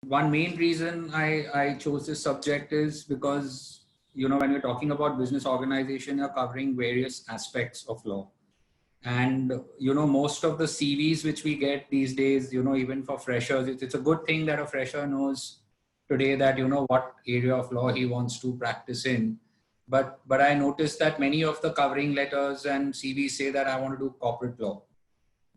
one main reason I chose this subject is because, when you're talking about business organization, you're covering various aspects of law. And, most of the CVs which we get these days, even for freshers, it's a good thing that a fresher knows today that, what area of law he wants to practice in. But I noticed that many of the covering letters and CVs say that I want to do corporate law.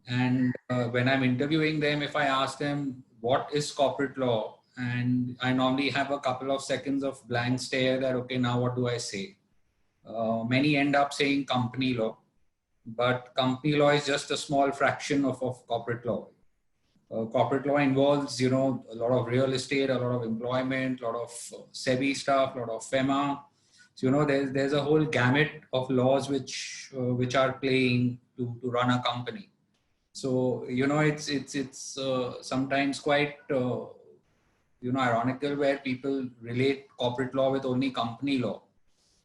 And when I'm interviewing them, if I ask them what is corporate law, and I normally have a couple of seconds of blank stare that, okay, now what do I say? Many end up saying company law, but company law is just a small fraction of corporate law. Corporate law involves, a lot of real estate, a lot of employment, a lot of SEBI stuff, a lot of FEMA. So, there's a whole gamut of laws which are playing to run a company. So, it's sometimes quite, ironical where people relate corporate law with only company law.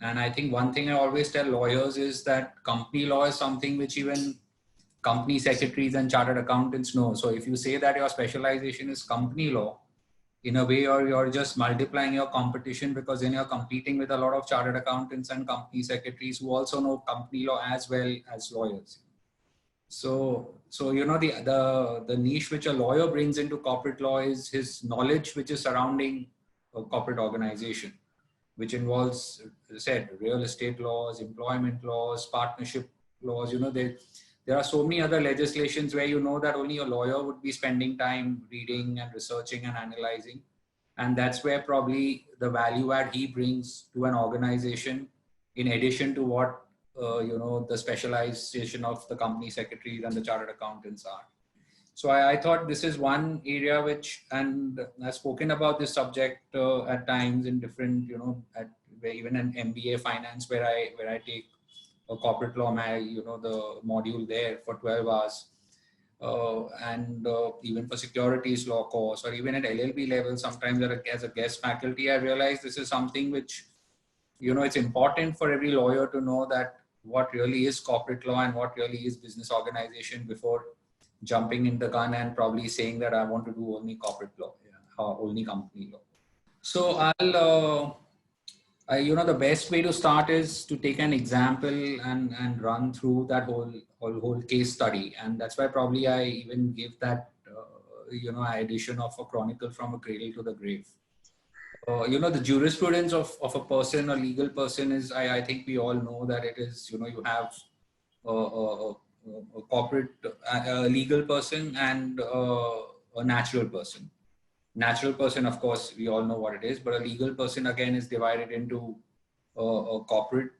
And I think one thing I always tell lawyers is that company law is something which even company secretaries and chartered accountants know. So if you say that your specialization is company law, in a way you're just multiplying your competition, because then you're competing with a lot of chartered accountants and company secretaries who also know company law as well as lawyers. So the niche which a lawyer brings into corporate law is his knowledge which is surrounding a corporate organization, which involves, as I said, real estate laws, employment laws, partnership laws. There are so many other legislations where that only a lawyer would be spending time reading and researching and analyzing. And that's where probably the value add he brings to an organization, in addition to what, the specialization of the company secretaries and the chartered accountants are. So I thought this is one area which, and I've spoken about this subject at times in different, even an MBA finance where I take a corporate law, the module there for 12 hours. And even for securities law course, or even at LLB level, sometimes as a guest faculty, I realized this is something which, it's important for every lawyer to know that what really is corporate law and what really is business organization before jumping in the gun and probably saying that I want to do only corporate law, only company law. So the best way to start is to take an example and run through that whole case study. And that's why probably I even give that, addition of a chronicle from a cradle to the grave. The jurisprudence of a person, a legal person is, I think we all know that it is, you have a corporate, a legal person and a natural person. Natural person, of course, we all know what it is, but a legal person again is divided into a corporate,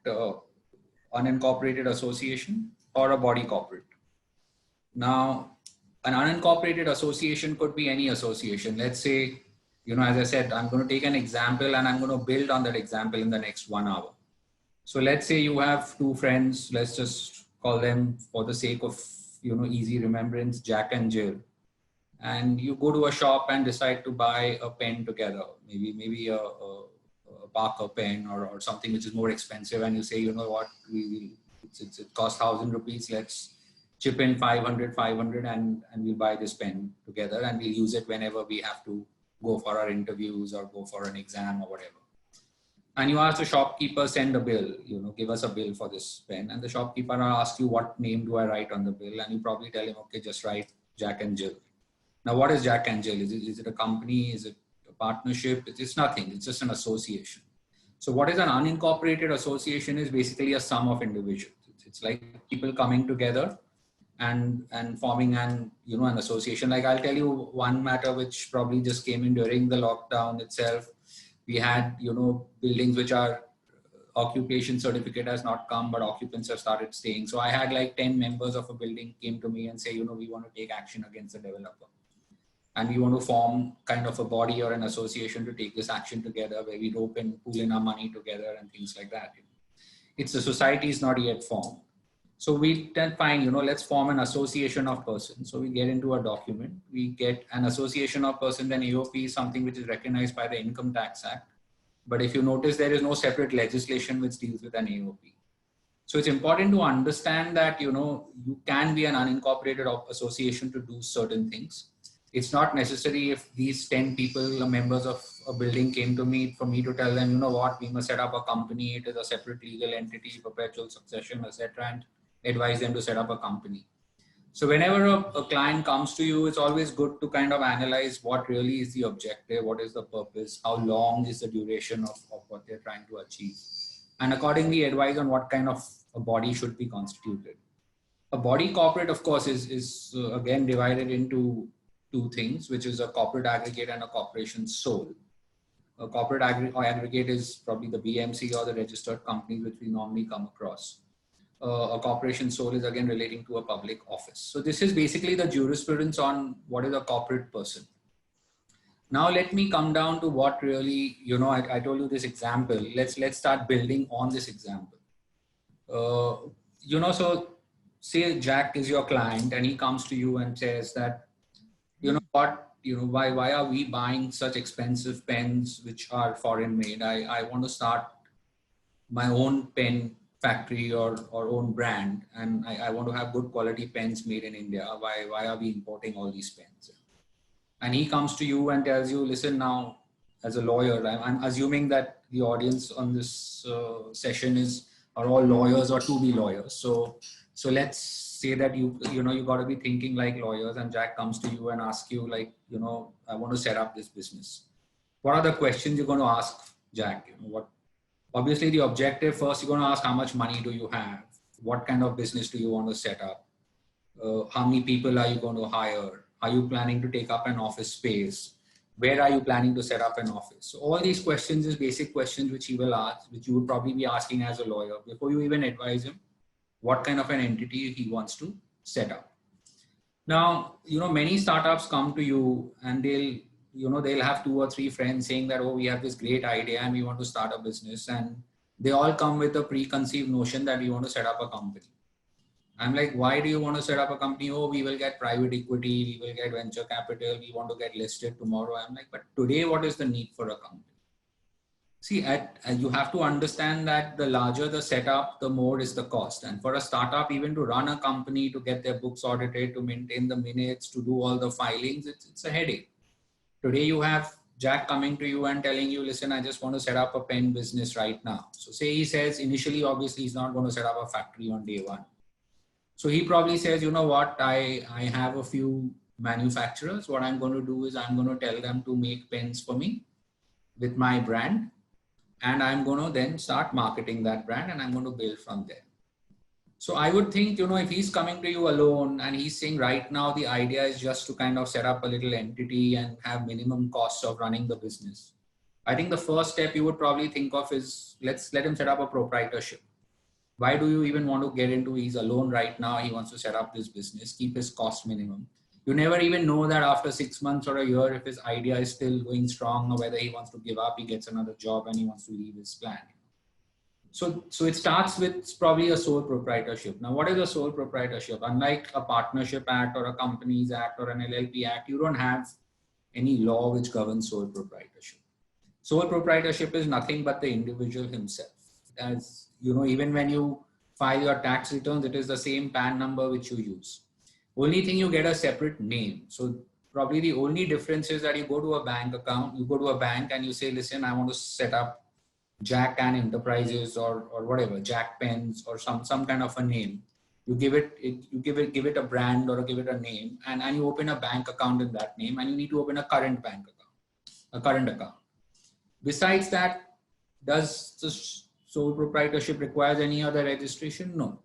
unincorporated association or a body corporate. Now, an unincorporated association could be any association. Let's say, as I said, I'm going to take an example and I'm going to build on that example in the next 1 hour. So let's say you have two friends, let's just call them for the sake of, easy remembrance, Jack and Jill. And you go to a shop and decide to buy a pen together, maybe a Parker pen or something which is more expensive. And you say, you know what, it costs 1,000 rupees. Let's chip in 500 and we'll buy this pen together and we'll use it whenever we have to go for our interviews or go for an exam or whatever. And you ask the shopkeeper, send a bill, give us a bill for this pen. And the shopkeeper asks you, what name do I write on the bill? And you probably tell him, okay, just write Jack and Jill. Now, what is Jack and Jill? Is it a company? Is it a partnership? It's nothing. It's just an association. So what is an unincorporated association is basically a sum of individuals. It's like people coming together and forming an association. Like I'll tell you one matter which probably just came in during the lockdown itself. We had, buildings which are occupation certificate has not come, but occupants have started staying. So I had like 10 members of a building came to me and say, we want to take action against the developer. And we want to form kind of a body or an association to take this action together, where we rope and pool in our money together and things like that. It's the society is not yet formed. So we then find, let's form an association of persons. So we get into a document, we get an association of persons, then AOP is something which is recognized by the Income Tax Act. But if you notice, there is no separate legislation which deals with an AOP. So it's important to understand that, you can be an unincorporated association to do certain things. It's not necessary if these 10 people, members of a building, came to me for me to tell them, you know what, we must set up a company. It is a separate legal entity, perpetual succession, etc., and advise them to set up a company. So whenever a client comes to you, it's always good to kind of analyze what really is the objective, what is the purpose, how long is the duration of what they're trying to achieve, and accordingly advise on what kind of a body should be constituted. A body corporate, of course, is again divided into two things, which is a corporate aggregate and a corporation sole. A corporate aggregate is probably the BMC or the registered companies which we normally come across. A corporation sole is again relating to a public office. So this is basically the jurisprudence on what is a corporate person. Now let me come down to what really, you know, I told you this example. Let's start building on this example. You know, so say Jack is your client and he comes to you and says that, you know what, you know, why are we buying such expensive pens which are foreign made? I want to start my own pen factory or own brand, and I want to have good quality pens made in India. Why are we importing all these pens? And he comes to you and tells you, listen, now as a lawyer, I'm assuming that the audience on this session are all lawyers or to be lawyers. So let's say that you got to be thinking like lawyers, and Jack comes to you and asks you like, you know, I want to set up this business. What are the questions you're going to ask Jack? You know, obviously the objective first, you're going to ask how much money do you have? What kind of business do you want to set up? How many people are you going to hire? Are you planning to take up an office space? Where are you planning to set up an office? So all these questions is basic questions which he will ask, which you would probably be asking as a lawyer before you even advise him what kind of an entity he wants to set up. Now, you know, many startups come to you and they'll have 2 or 3 friends saying that, oh, we have this great idea and we want to start a business. And they all come with a preconceived notion that we want to set up a company. I'm like, why do you want to set up a company? Oh, we will get private equity, we will get venture capital, we want to get listed tomorrow. I'm like, but today, what is the need for a company? See, you have to understand that the larger the setup, the more is the cost. And for a startup, even to run a company, to get their books audited, to maintain the minutes, to do all the filings, it's a headache. Today, you have Jack coming to you and telling you, listen, I just want to set up a pen business right now. So say he says initially, obviously, he's not going to set up a factory on day one. So he probably says, you know what, I have a few manufacturers. What I'm going to do is I'm going to tell them to make pens for me with my brand. And I'm going to then start marketing that brand and I'm going to build from there. So I would think, you know, if he's coming to you alone and he's saying right now, the idea is just to kind of set up a little entity and have minimum costs of running the business. I think the first step you would probably think of is let's let him set up a proprietorship. Why do you even want to get into, he's alone right now, he wants to set up this business, keep his cost minimum. You never even know that after 6 months or a year, if his idea is still going strong or whether he wants to give up, he gets another job and he wants to leave his plan. So it starts with probably a sole proprietorship. Now, what is a sole proprietorship? Unlike a partnership act or a companies act or an LLP act, you don't have any law which governs sole proprietorship. Sole proprietorship is nothing but the individual himself. As you know, even when you file your tax returns, it is the same PAN number which you use. Only thing, you get a separate name. So probably the only difference is that you go to a bank account, you go to a bank and you say, listen, I want to set up Jack Can Enterprises or whatever, Jack Pens or some kind of a name. You give it a brand or give it a name, and you open a bank account in that name, and you need to open a current bank account, a current account. Besides that, does the sole proprietorship requires any other registration? No,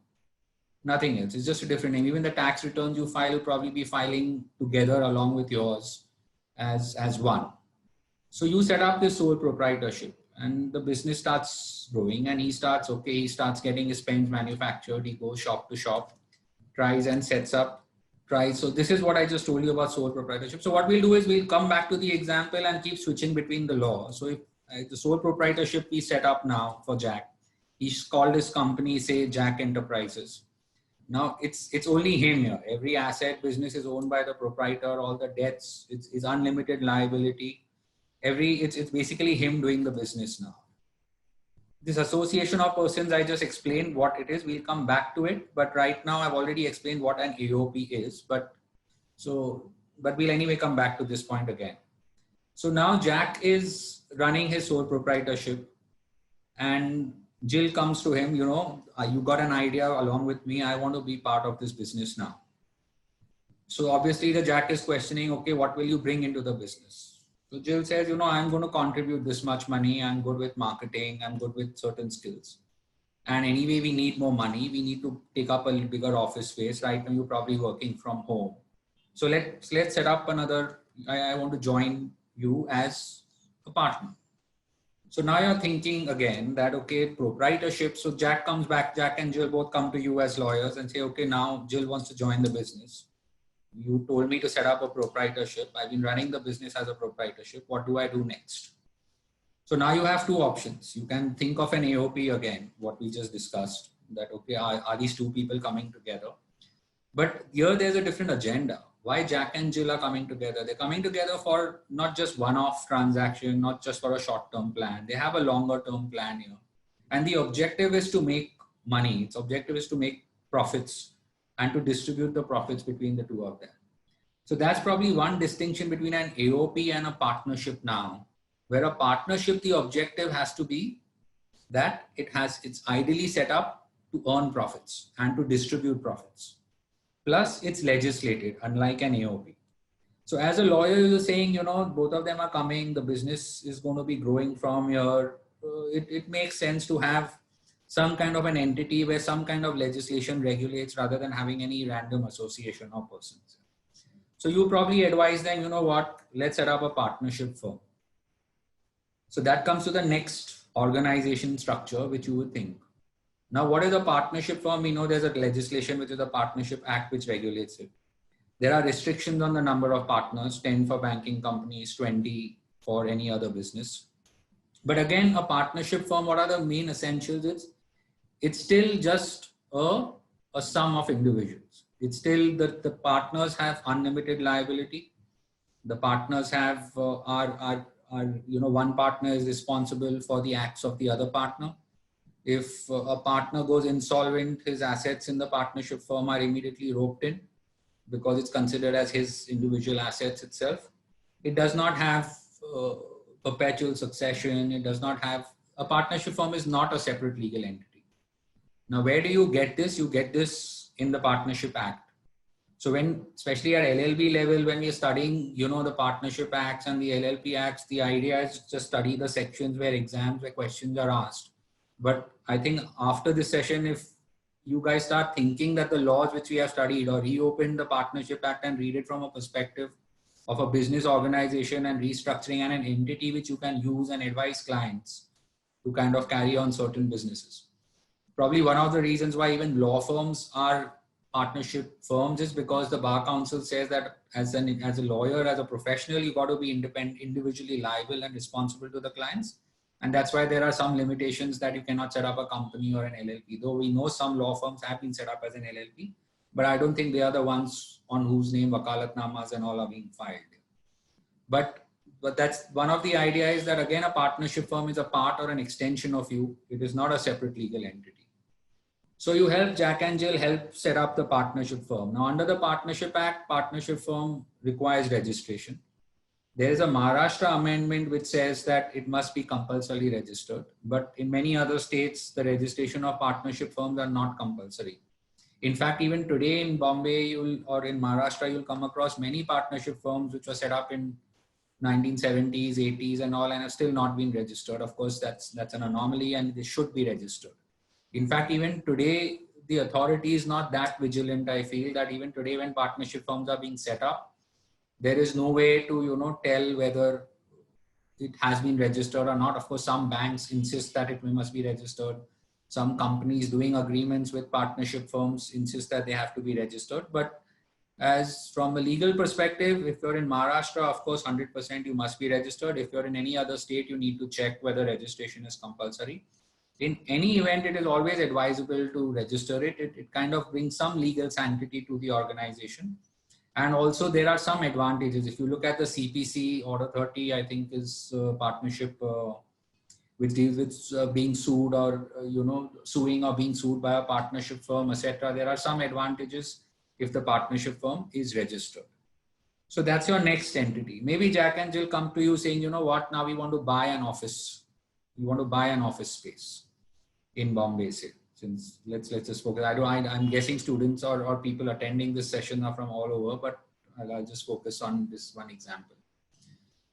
nothing else. It's just a different name. Even the tax returns you file will probably be filing together along with yours as one. So you set up this sole proprietorship and the business starts growing and he starts getting his pens manufactured. He goes shop to shop, tries and sets up, tries. So this is what I just told you about sole proprietorship. So what we'll do is we'll come back to the example and keep switching between the law. So if the sole proprietorship we set up now for Jack, he's called his company, say Jack Enterprises. Now it's only him here. Every asset business is owned by the proprietor, all the debts, it's unlimited liability. It's basically him doing the business now. This association of persons, I just explained what it is. We'll come back to it. But right now I've already explained what an AOP is. But so but we'll anyway come back to this point again. So now Jack is running his sole proprietorship, and Jill comes to him, you got an idea along with me. I want to be part of this business now. So obviously the Jack is questioning, okay, what will you bring into the business? So Jill says, I'm going to contribute this much money. I'm good with marketing. I'm good with certain skills. And anyway, we need more money. We need to take up a little bigger office space. Right now, you're probably working from home. So let's set up another, I want to join you as a partner. So now you're thinking again that, okay, proprietorship. So Jack comes back, Jack and Jill both come to you as lawyers and say, okay, now Jill wants to join the business. You told me to set up a proprietorship. I've been running the business as a proprietorship. What do I do next? So now you have two options. You can think of an AOP again, what we just discussed, that, okay, are these two people coming together? But here there's a different agenda. Why Jack and Jill are coming together? They're coming together for not just one-off transaction, not just for a short-term plan. They have a longer-term plan here. And the objective is to make money. Its objective is to make profits and to distribute the profits between the two of them. So that's probably one distinction between an AOP and a partnership now, where a partnership, the objective has to be that it's ideally set up to earn profits and to distribute profits. Plus it's legislated, unlike an AOP. So as a lawyer, you're saying, both of them are coming, the business is going to be growing from here. It makes sense to have some kind of an entity where some kind of legislation regulates rather than having any random association of persons. So you probably advise them, let's set up a partnership firm. So that comes to the next organization structure, which you would think. Now, what is a partnership firm? We know there's a legislation, which is the Partnership Act, which regulates it. There are restrictions on the number of partners, 10 for banking companies, 20 for any other business. But again, a partnership firm, what are the main essentials? It's still just a sum of individuals. It's still that the partners have unlimited liability. The partners have one partner is responsible for the acts of the other partner. If a partner goes insolvent, his assets in the partnership firm are immediately roped in because it's considered as his individual assets itself. It does not have perpetual succession. It does not have, a partnership firm is not a separate legal entity. Now, where do you get this? You get this in the Partnership Act. So when, especially at LLB level, when we're studying, the Partnership Acts and the LLP Acts, the idea is just study the sections where questions are asked. But I think after this session, if you guys start thinking that the laws which we have studied, or reopen the Partnership Act and read it from a perspective of a business organization and restructuring and an entity which you can use and advise clients to kind of carry on certain businesses. Probably one of the reasons why even law firms are partnership firms is because the Bar Council says that as a lawyer, as a professional, you got to be independent, individually liable and responsible to the clients. And that's why there are some limitations that you cannot set up a company or an LLP. Though we know some law firms have been set up as an LLP, but I don't think they are the ones on whose name wakalatnamas and all are being filed. But that's one of the ideas, is that again, a partnership firm is a part or an extension of you. It is not a separate legal entity. So you help Jack and Jill help set up the partnership firm. Now, under the Partnership Act, partnership firm requires registration. There is a Maharashtra amendment which says that it must be compulsorily registered. But in many other states, the registration of partnership firms are not compulsory. In fact, even today in Bombay or in Maharashtra, you'll come across many partnership firms which were set up in 1970s, 80s and all, and have still not been registered. Of course, that's an anomaly and they should be registered. In fact, even today, the authority is not that vigilant. I feel that even today, when partnership firms are being set up, there is no way to, tell whether it has been registered or not. Of course, some banks insist that it must be registered. Some companies doing agreements with partnership firms insist that they have to be registered. But as from a legal perspective, if you're in Maharashtra, of course, 100% you must be registered. If you're in any other state, you need to check whether registration is compulsory. In any event, it is always advisable to register it. It kind of brings some legal sanctity to the organization. And also there are some advantages. If you look at the CPC Order 30, I think is partnership which deals with being sued or, suing or being sued by a partnership firm, etc. There are some advantages if the partnership firm is registered. So that's your next entity. Maybe Jack and Jill come to you saying, you know what, now we want to buy an office. We want to buy an office space in Bombay, say. Since let's just focus. I'm guessing students or people attending this session are from all over, but I'll just focus on this one example.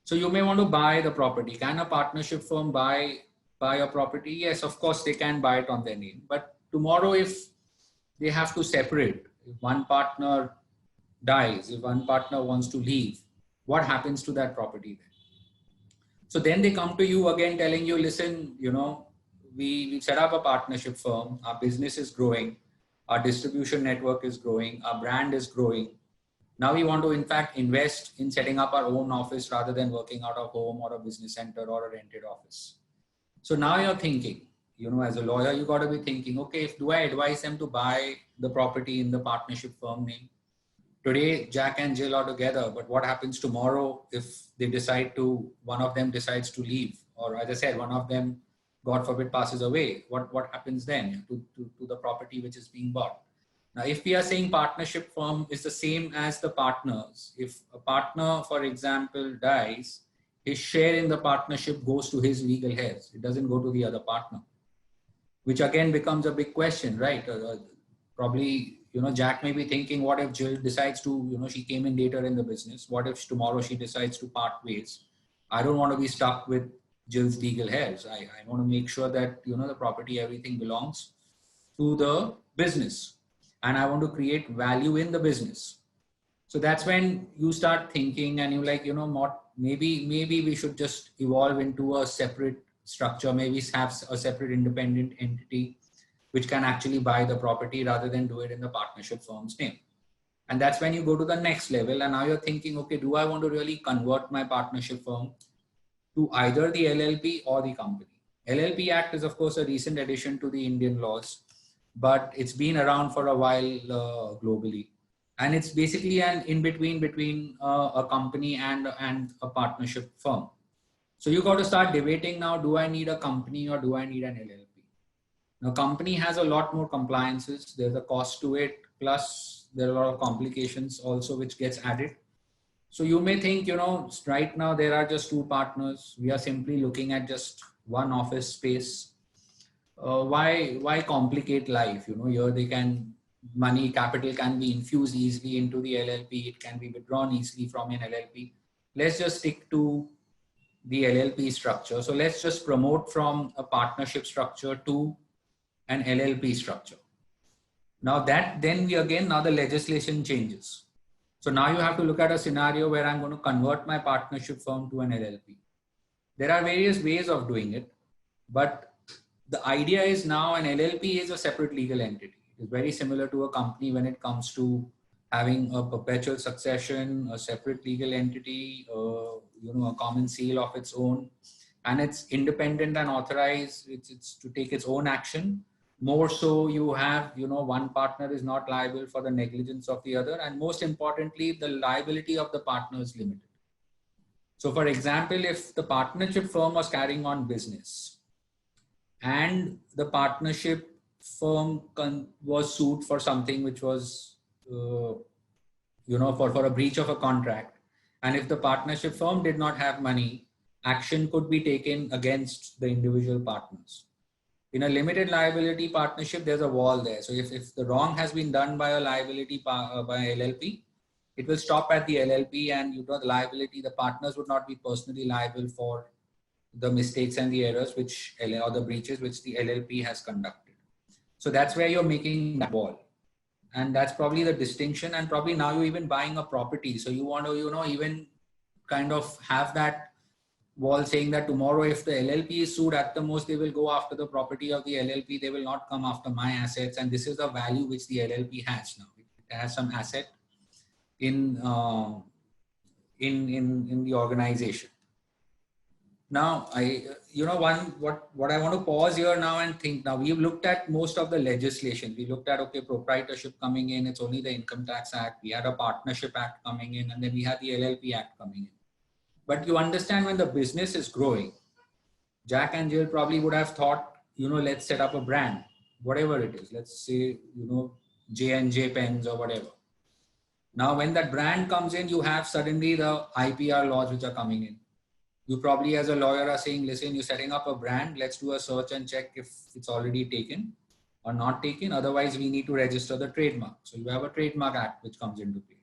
So you may want to buy the property. Can a partnership firm buy a property? Yes, of course they can buy it on their name. But tomorrow, if they have to separate, if one partner dies, if one partner wants to leave, what happens to that property then? So then they come to you again telling you, listen, you know, we set up a partnership firm, our business is growing, our distribution network is growing, our brand is growing. Now we want to, in fact, invest in setting up our own office rather than working out of home or a business center or a rented office. So now you're thinking, you know, as a lawyer, you got to be thinking, okay, do I advise them to buy the property in the partnership firm name? Today, Jack and Jill are together, but what happens tomorrow if they one of them decides to leave? Or as I said, one of them, God forbid, passes away. What happens then to the property which is being bought? Now, if we are saying partnership firm is the same as the partners, if a partner, for example, dies, his share in the partnership goes to his legal heirs. It doesn't go to the other partner, which again becomes a big question, right? Probably, you know, Jack may be thinking, what if Jill decides to, you know, she came in later in the business. What if tomorrow she decides to part ways? I don't want to be stuck with Jill's legal heirs. I want to make sure that, you know, the property, everything belongs to the business. And I want to create value in the business. So that's when you start thinking and you're like, you know what, maybe we should just evolve into a separate structure, maybe have a separate independent entity which can actually buy the property rather than do it in the partnership firm's name. And that's when you go to the next level. And now you're thinking, okay, do I want to really convert my partnership firm to either the LLP or the company? LLP Act is, of course, a recent addition to the Indian laws, but it's been around for a while globally. And it's basically an in-between between a company and a partnership firm. So you got to start debating now, do I need a company or do I need an LLP? Now, company has a lot more compliances. There's a cost to it. Plus, there are a lot of complications also which gets added. So you may think, you know, right now there are just two partners. We are simply looking at just one office space. Why complicate life? You know, here they can, money, capital can be infused easily into the LLP. It can be withdrawn easily from an LLP. Let's just stick to the LLP structure. So let's just promote from a partnership structure to an LLP structure. Now that, then now the legislation changes. So now you have to look at a scenario where I'm going to convert my partnership firm to an LLP. There are various ways of doing it, but the idea is now an LLP is a separate legal entity. It's very similar to a company when it comes to having a perpetual succession, a separate legal entity, you know, a common seal of its own, and it's independent and authorized. It's to take its own action. More so, you have, you know, one partner is not liable for the negligence of the other, and most importantly, the liability of the partner is limited. So, for example, if the partnership firm was carrying on business and the partnership firm was sued for something which was, you know, for a breach of a contract, and if the partnership firm did not have money, action could be taken against the individual partners. In a limited liability partnership, there's a wall there. So if the wrong has been done by a liability by LLP, it will stop at the LLP, and, you know, the liability, the partners would not be personally liable for the mistakes and the errors or the breaches which the LLP has conducted. So that's where you're making that wall. And that's probably the distinction. And probably now you're even buying a property. So you want to, you know, even kind of have that wall saying that tomorrow if the LLP is sued, at the most they will go after the property of the LLP. They will not come after my assets. And this is the value which the LLP has now. It has some asset in the organization. Now, what I want to pause here now and think. Now, we've looked at most of the legislation. We looked at, okay, proprietorship coming in. It's only the Income Tax Act. We had a Partnership Act coming in, and then we had the LLP Act coming in. But you understand, when the business is growing, Jack and Jill probably would have thought, you know, let's set up a brand, whatever it is. Let's say, you know, J&J pens or whatever. Now, when that brand comes in, you have suddenly the IPR laws which are coming in. You probably as a lawyer are saying, listen, you're setting up a brand. Let's do a search and check if it's already taken or not taken. Otherwise, we need to register the trademark. So you have a trademark act which comes into play.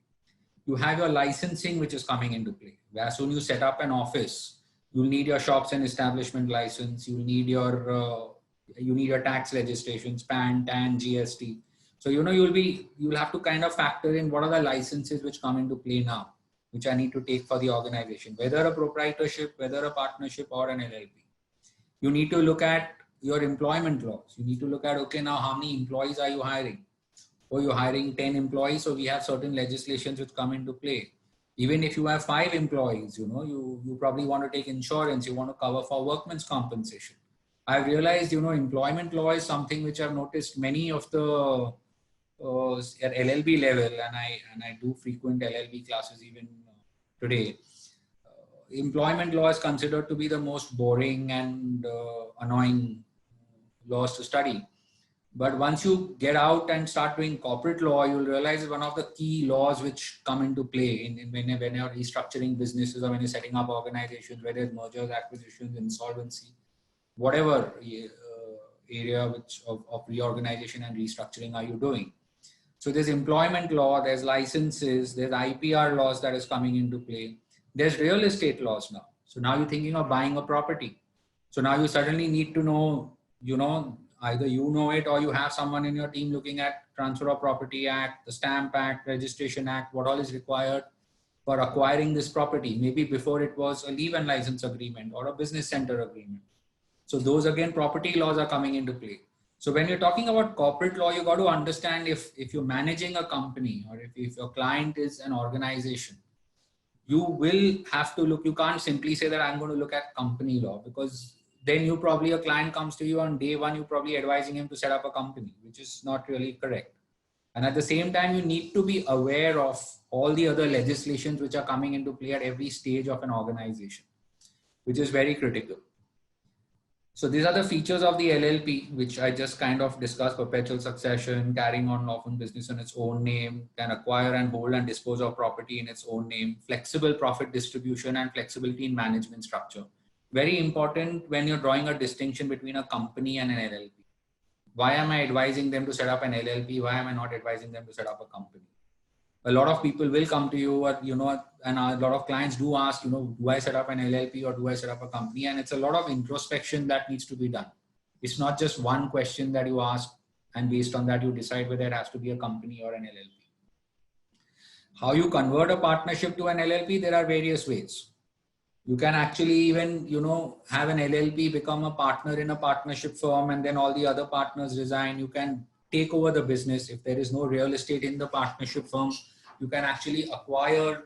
You have your licensing which is coming into play. As soon as you set up an office, you'll need your shops and establishment license. You'll need your tax registrations, PAN, TAN, GST. So, you'll have to kind of factor in what are the licenses which come into play now, which I need to take for the organization, whether a proprietorship, whether a partnership or an LLP. You need to look at your employment laws. You need to look at, okay, now how many employees are you hiring? Or you're hiring 10 employees. So we have certain legislations which come into play. Even if you have 5 employees, you probably want to take insurance. You want to cover for workman's compensation. I've realized, employment law is something which I've noticed many of the at LLB level, and I do frequent LLB classes even today. Employment law is considered to be the most boring and annoying laws to study. But once you get out and start doing corporate law, you'll realize one of the key laws which come into play when you're restructuring businesses or when you're setting up organizations, whether it's mergers, acquisitions, insolvency, whatever area of reorganization and restructuring are you doing. So there's employment law, there's licenses, there's IPR laws that is coming into play. There's real estate laws now. So now you're thinking of buying a property. So now you suddenly need to know, either you know it or you have someone in your team looking at Transfer of Property Act, the Stamp Act, Registration Act, what all is required for acquiring this property. Maybe before it was a leave and license agreement or a business center agreement. So those again, property laws are coming into play. So when you're talking about corporate law, you got to understand if you're managing a company or if your client is an organization, you will have to look, you can't simply say that I'm going to look at company law, because then a client comes to you on day one, you're probably advising him to set up a company, which is not really correct. And at the same time, you need to be aware of all the other legislations which are coming into play at every stage of an organization, which is very critical. So these are the features of the LLP, which I just kind of discussed: perpetual succession, carrying on often business in its own name, can acquire and hold and dispose of property in its own name, flexible profit distribution, and flexibility in management structure. Very important when you're drawing a distinction between a company and an LLP. Why am I advising them to set up an LLP? Why am I not advising them to set up a company? A lot of people will come to you, and a lot of clients do ask, do I set up an LLP or do I set up a company? And it's a lot of introspection that needs to be done. It's not just one question that you ask, and based on that, you decide whether it has to be a company or an LLP. How you convert a partnership to an LLP? There are various ways. You can actually even, have an LLP become a partner in a partnership firm, and then all the other partners resign. You can take over the business. If there is no real estate in the partnership firm, you can actually acquire,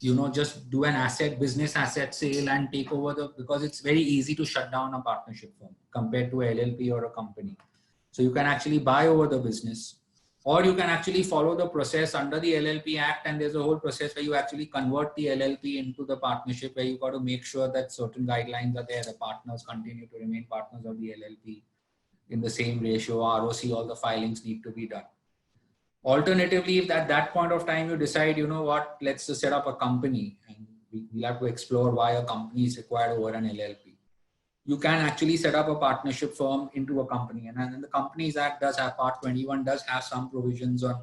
just do an business asset sale and take over because it's very easy to shut down a partnership firm compared to a LLP or a company. So you can actually buy over the business, or you can actually follow the process under the LLP Act, and there's a whole process where you actually convert the LLP into the partnership, where you got to make sure that certain guidelines are there. The partners continue to remain partners of the LLP in the same ratio, ROC, all the filings need to be done. Alternatively, if at that point of time you decide, let's just set up a company, and we'll have to explore why a company is required over an LLP. You can actually set up a partnership firm into a company. And then the Companies Act does have, Part 21 does have some provisions on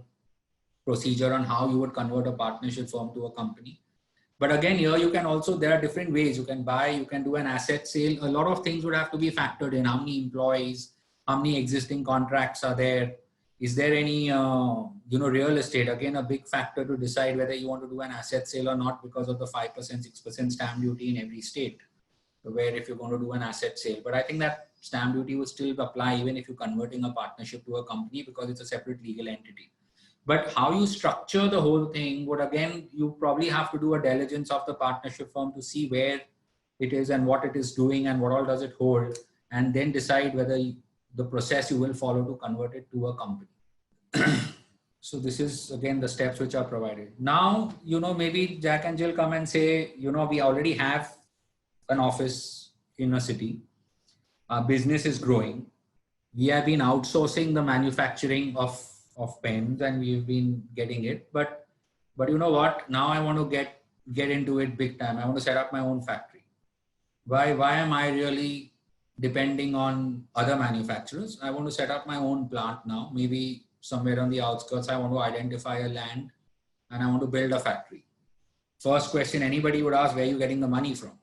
procedure on how you would convert a partnership firm to a company. But again, here you can also, there are different ways. You can buy, you can do an asset sale. A lot of things would have to be factored in. How many employees, how many existing contracts are there? Is there any, real estate? Again, a big factor to decide whether you want to do an asset sale or not, because of the 5%, 6% stamp duty in every state, where if you're going to do an asset sale. But I think that stamp duty would still apply even if you're converting a partnership to a company, because it's a separate legal entity. But how you structure the whole thing would, again, you probably have to do a diligence of the partnership firm to see where it is and what it is doing and what all does it hold, and then decide whether the process you will follow to convert it to a company. So this is again the steps which are provided. Now, maybe Jack and Jill come and say, we already have an office in a city. Our business is growing. We have been outsourcing the manufacturing of pens, and we've been getting it. But but you know what? Now I want to get into it big time. I want to set up my own factory. Why am I really depending on other manufacturers? I want to set up my own plant now. Maybe somewhere on the outskirts, I want to identify a land and I want to build a factory. First question anybody would ask, where are you getting the money from?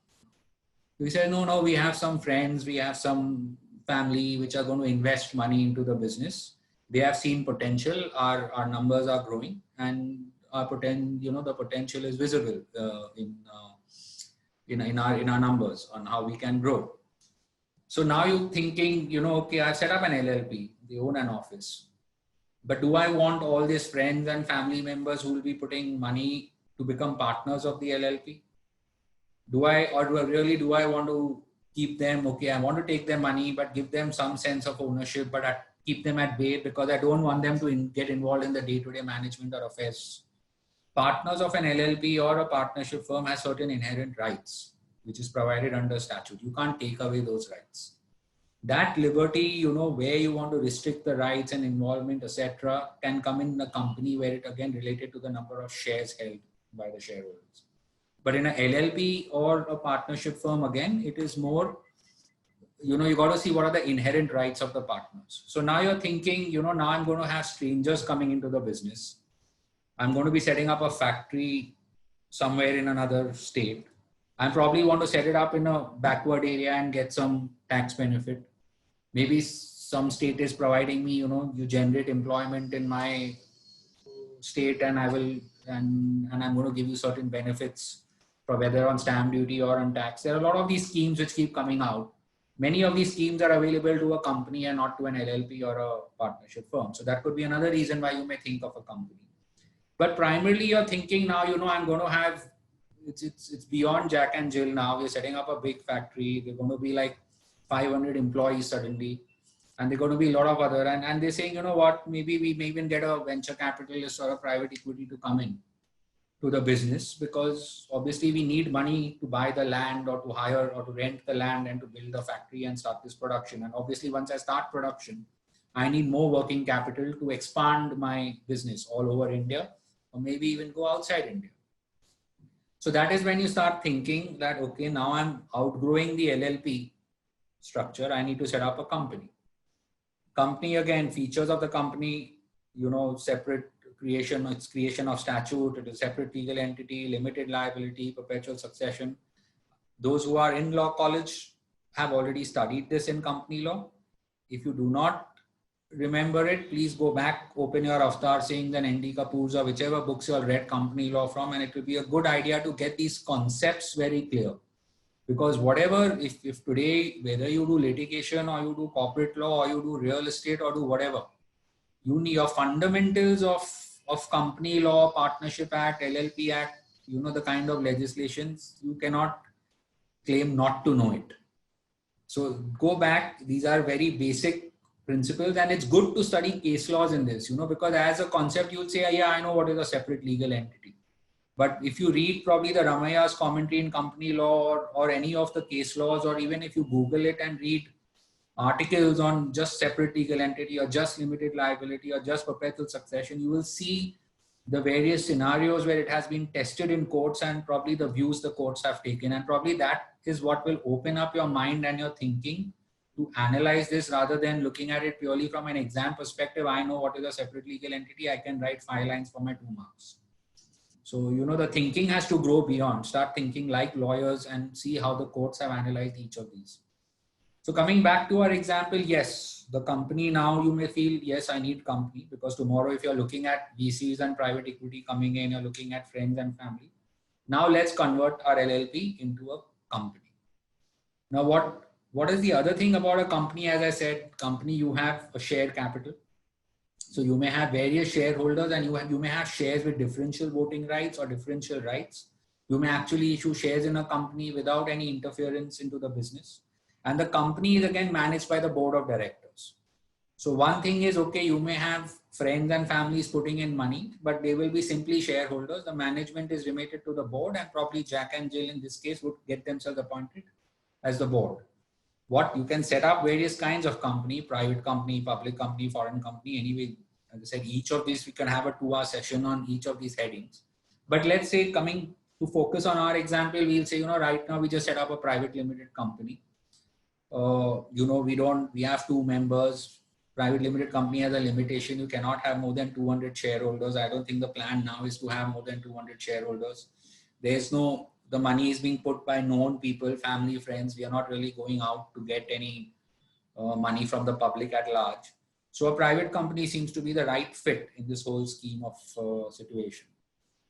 We say, no, we have some friends, we have some family which are going to invest money into the business. They have seen potential. Our numbers are growing, and the potential is visible in our numbers on how we can grow. So now you're thinking, okay, I set up an LLP, they own an office, but do I want all these friends and family members who will be putting money to become partners of the LLP? Do I want to keep them? Okay, I want to take their money, but give them some sense of ownership, but keep them at bay, because I don't want them to get involved in the day-to-day management or affairs. Partners of an LLP or a partnership firm has certain inherent rights, which is provided under statute. You can't take away those rights. That liberty, where you want to restrict the rights and involvement, etc., can come in a company where it again related to the number of shares held by the shareholders. But in an LLP or a partnership firm, again, it is more, you got to see what are the inherent rights of the partners. So now you're thinking, now I'm going to have strangers coming into the business. I'm going to be setting up a factory somewhere in another state. I probably want to set it up in a backward area and get some tax benefit. Maybe some state is providing me, you generate employment in my state, and and I'm going to give you certain benefits, for whether on stamp duty or on tax. There are a lot of these schemes which keep coming out. Many of these schemes are available to a company and not to an LLP or a partnership firm. So that could be another reason why you may think of a company. But primarily you're thinking now, I'm going to have, it's beyond Jack and Jill now. We're setting up a big factory. They're going to be like 500 employees suddenly. And they're going to be a lot of other, and they're saying, maybe we may even get a venture capitalist or a private equity to come in to the business, because obviously we need money to buy the land or to hire or to rent the land and to build the factory and start this production. And obviously once I start production, I need more working capital to expand my business all over India, or maybe even go outside India. So that is when you start thinking that, okay, now I'm outgrowing the LLP structure. I need to set up a company. Company, again, features of the company, separate creation, it's creation of statute, it is separate legal entity, limited liability, perpetual succession. Those who are in law college have already studied this in company law. If you do not remember it, please go back, open your Avtar Singh's and ND Kapoor's or whichever books you have read company law from, and it will be a good idea to get these concepts very clear. Because whatever, if today, whether you do litigation or you do corporate law or you do real estate or do whatever, you need your fundamentals of company law, partnership act, LLP act, the kind of legislations, you cannot claim not to know it. So go back, these are very basic principles, and it's good to study case laws in this, because as a concept, you'll say, yeah, I know what is a separate legal entity. But if you read probably the Ramaya's commentary in company law or any of the case laws, or even if you Google it and read articles on just separate legal entity or just limited liability or just perpetual succession, you will see the various scenarios where it has been tested in courts and probably the views the courts have taken. And probably that is what will open up your mind and your thinking to analyze this, rather than looking at it purely from an exam perspective. I know what is a separate legal entity. I can write 5 lines for my 2 marks. So, the thinking has to grow beyond. Start thinking like lawyers and see how the courts have analyzed each of these. So coming back to our example, yes, the company now, you may feel, yes, I need company, because tomorrow if you're looking at VCs and private equity coming in, you're looking at friends and family. Now let's convert our LLP into a company. Now what is the other thing about a company? As I said, company, you have a shared capital. So you may have various shareholders, and you may have shares with differential voting rights or differential rights. You may actually issue shares in a company without any interference into the business. And the company is again managed by the board of directors. So one thing is, okay, you may have friends and families putting in money, but they will be simply shareholders. The management is remitted to the board, and probably Jack and Jill in this case would get themselves appointed as the board. What you can set up various kinds of company, private company, public company, foreign company. Anyway, as I said, each of these, we can have a 2-hour session on each of these headings. But let's say, coming to focus on our example, we'll say, right now we just set up a private limited company. We have 2 members. Private limited company has a limitation. You cannot have more than 200 shareholders. I don't think the plan now is to have more than 200 shareholders. The money is being put by known people, family, friends. We are not really going out to get any money from the public at large. So a private company seems to be the right fit in this whole scheme of situation.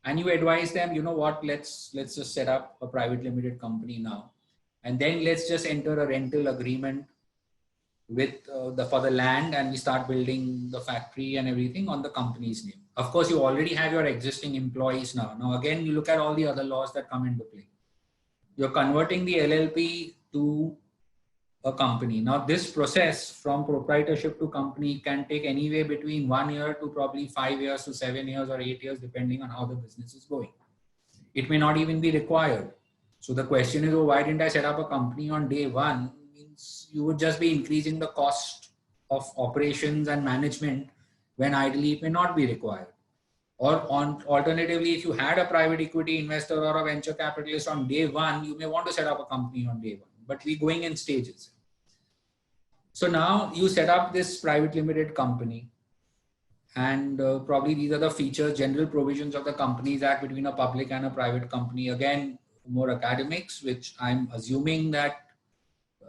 And you advise them, let's just set up a private limited company now. And then let's just enter a rental agreement with for the land, and we start building the factory and everything on the company's name. Of course, you already have your existing employees now. Now, again, you look at all the other laws that come into play. You're converting the LLP to a company. Now, this process from proprietorship to company can take anywhere between 1 year to probably 5 years to 7 years or 8 years, depending on how the business is going. It may not even be required. So the question is, why didn't I set up a company on day one? Means you would just be increasing the cost of operations and management when ideally it may not be required. Or alternatively, if you had a private equity investor or a venture capitalist on day one, you may want to set up a company on day one, but we're going in stages. So now you set up this private limited company, and probably these are the features, general provisions of the Companies Act between a public and a private company. Again, more academics, which I'm assuming that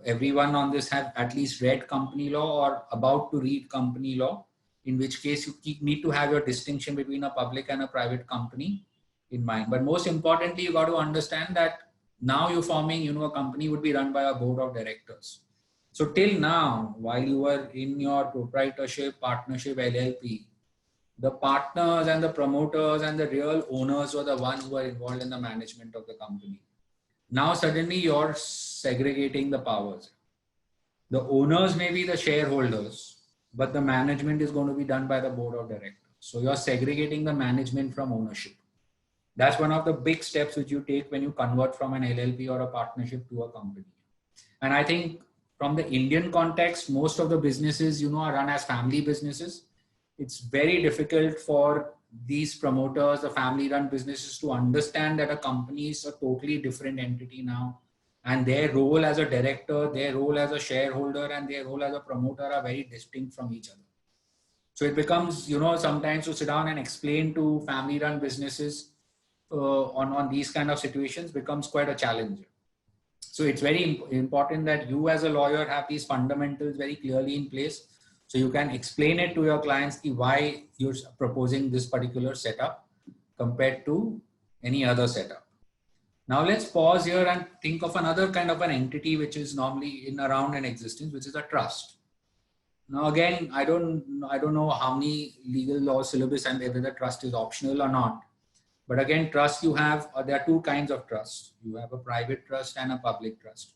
everyone on this have at least read company law or about to read company law, in which case you need to have your distinction between a public and a private company in mind. But most importantly, you got to understand that now you're forming, a company would be run by a board of directors. So till now, while you were in your proprietorship, partnership, LLP, the partners and the promoters and the real owners were the ones who were involved in the management of the company. Now suddenly you're segregating the powers. The owners may be the shareholders, but the management is going to be done by the board of directors. So you're segregating the management from ownership. That's one of the big steps which you take when you convert from an LLP or a partnership to a company. And I think from the Indian context, most of the businesses, are run as family businesses. It's very difficult for these promoters, the family run businesses, to understand that a company is a totally different entity now. And their role as a director, their role as a shareholder, and their role as a promoter are very distinct from each other. So it becomes, sometimes to sit down and explain to family run businesses on these kind of situations becomes quite a challenge. So it's very important that you as a lawyer have these fundamentals very clearly in place, so you can explain it to your clients why you're proposing this particular setup compared to any other setup. Now let's pause here and think of another kind of an entity which is normally around in existence, which is a trust. Now again, I don't know how many legal law syllabus and whether the trust is optional or not. But again, trust there are 2 kinds of trust. You have a private trust and a public trust.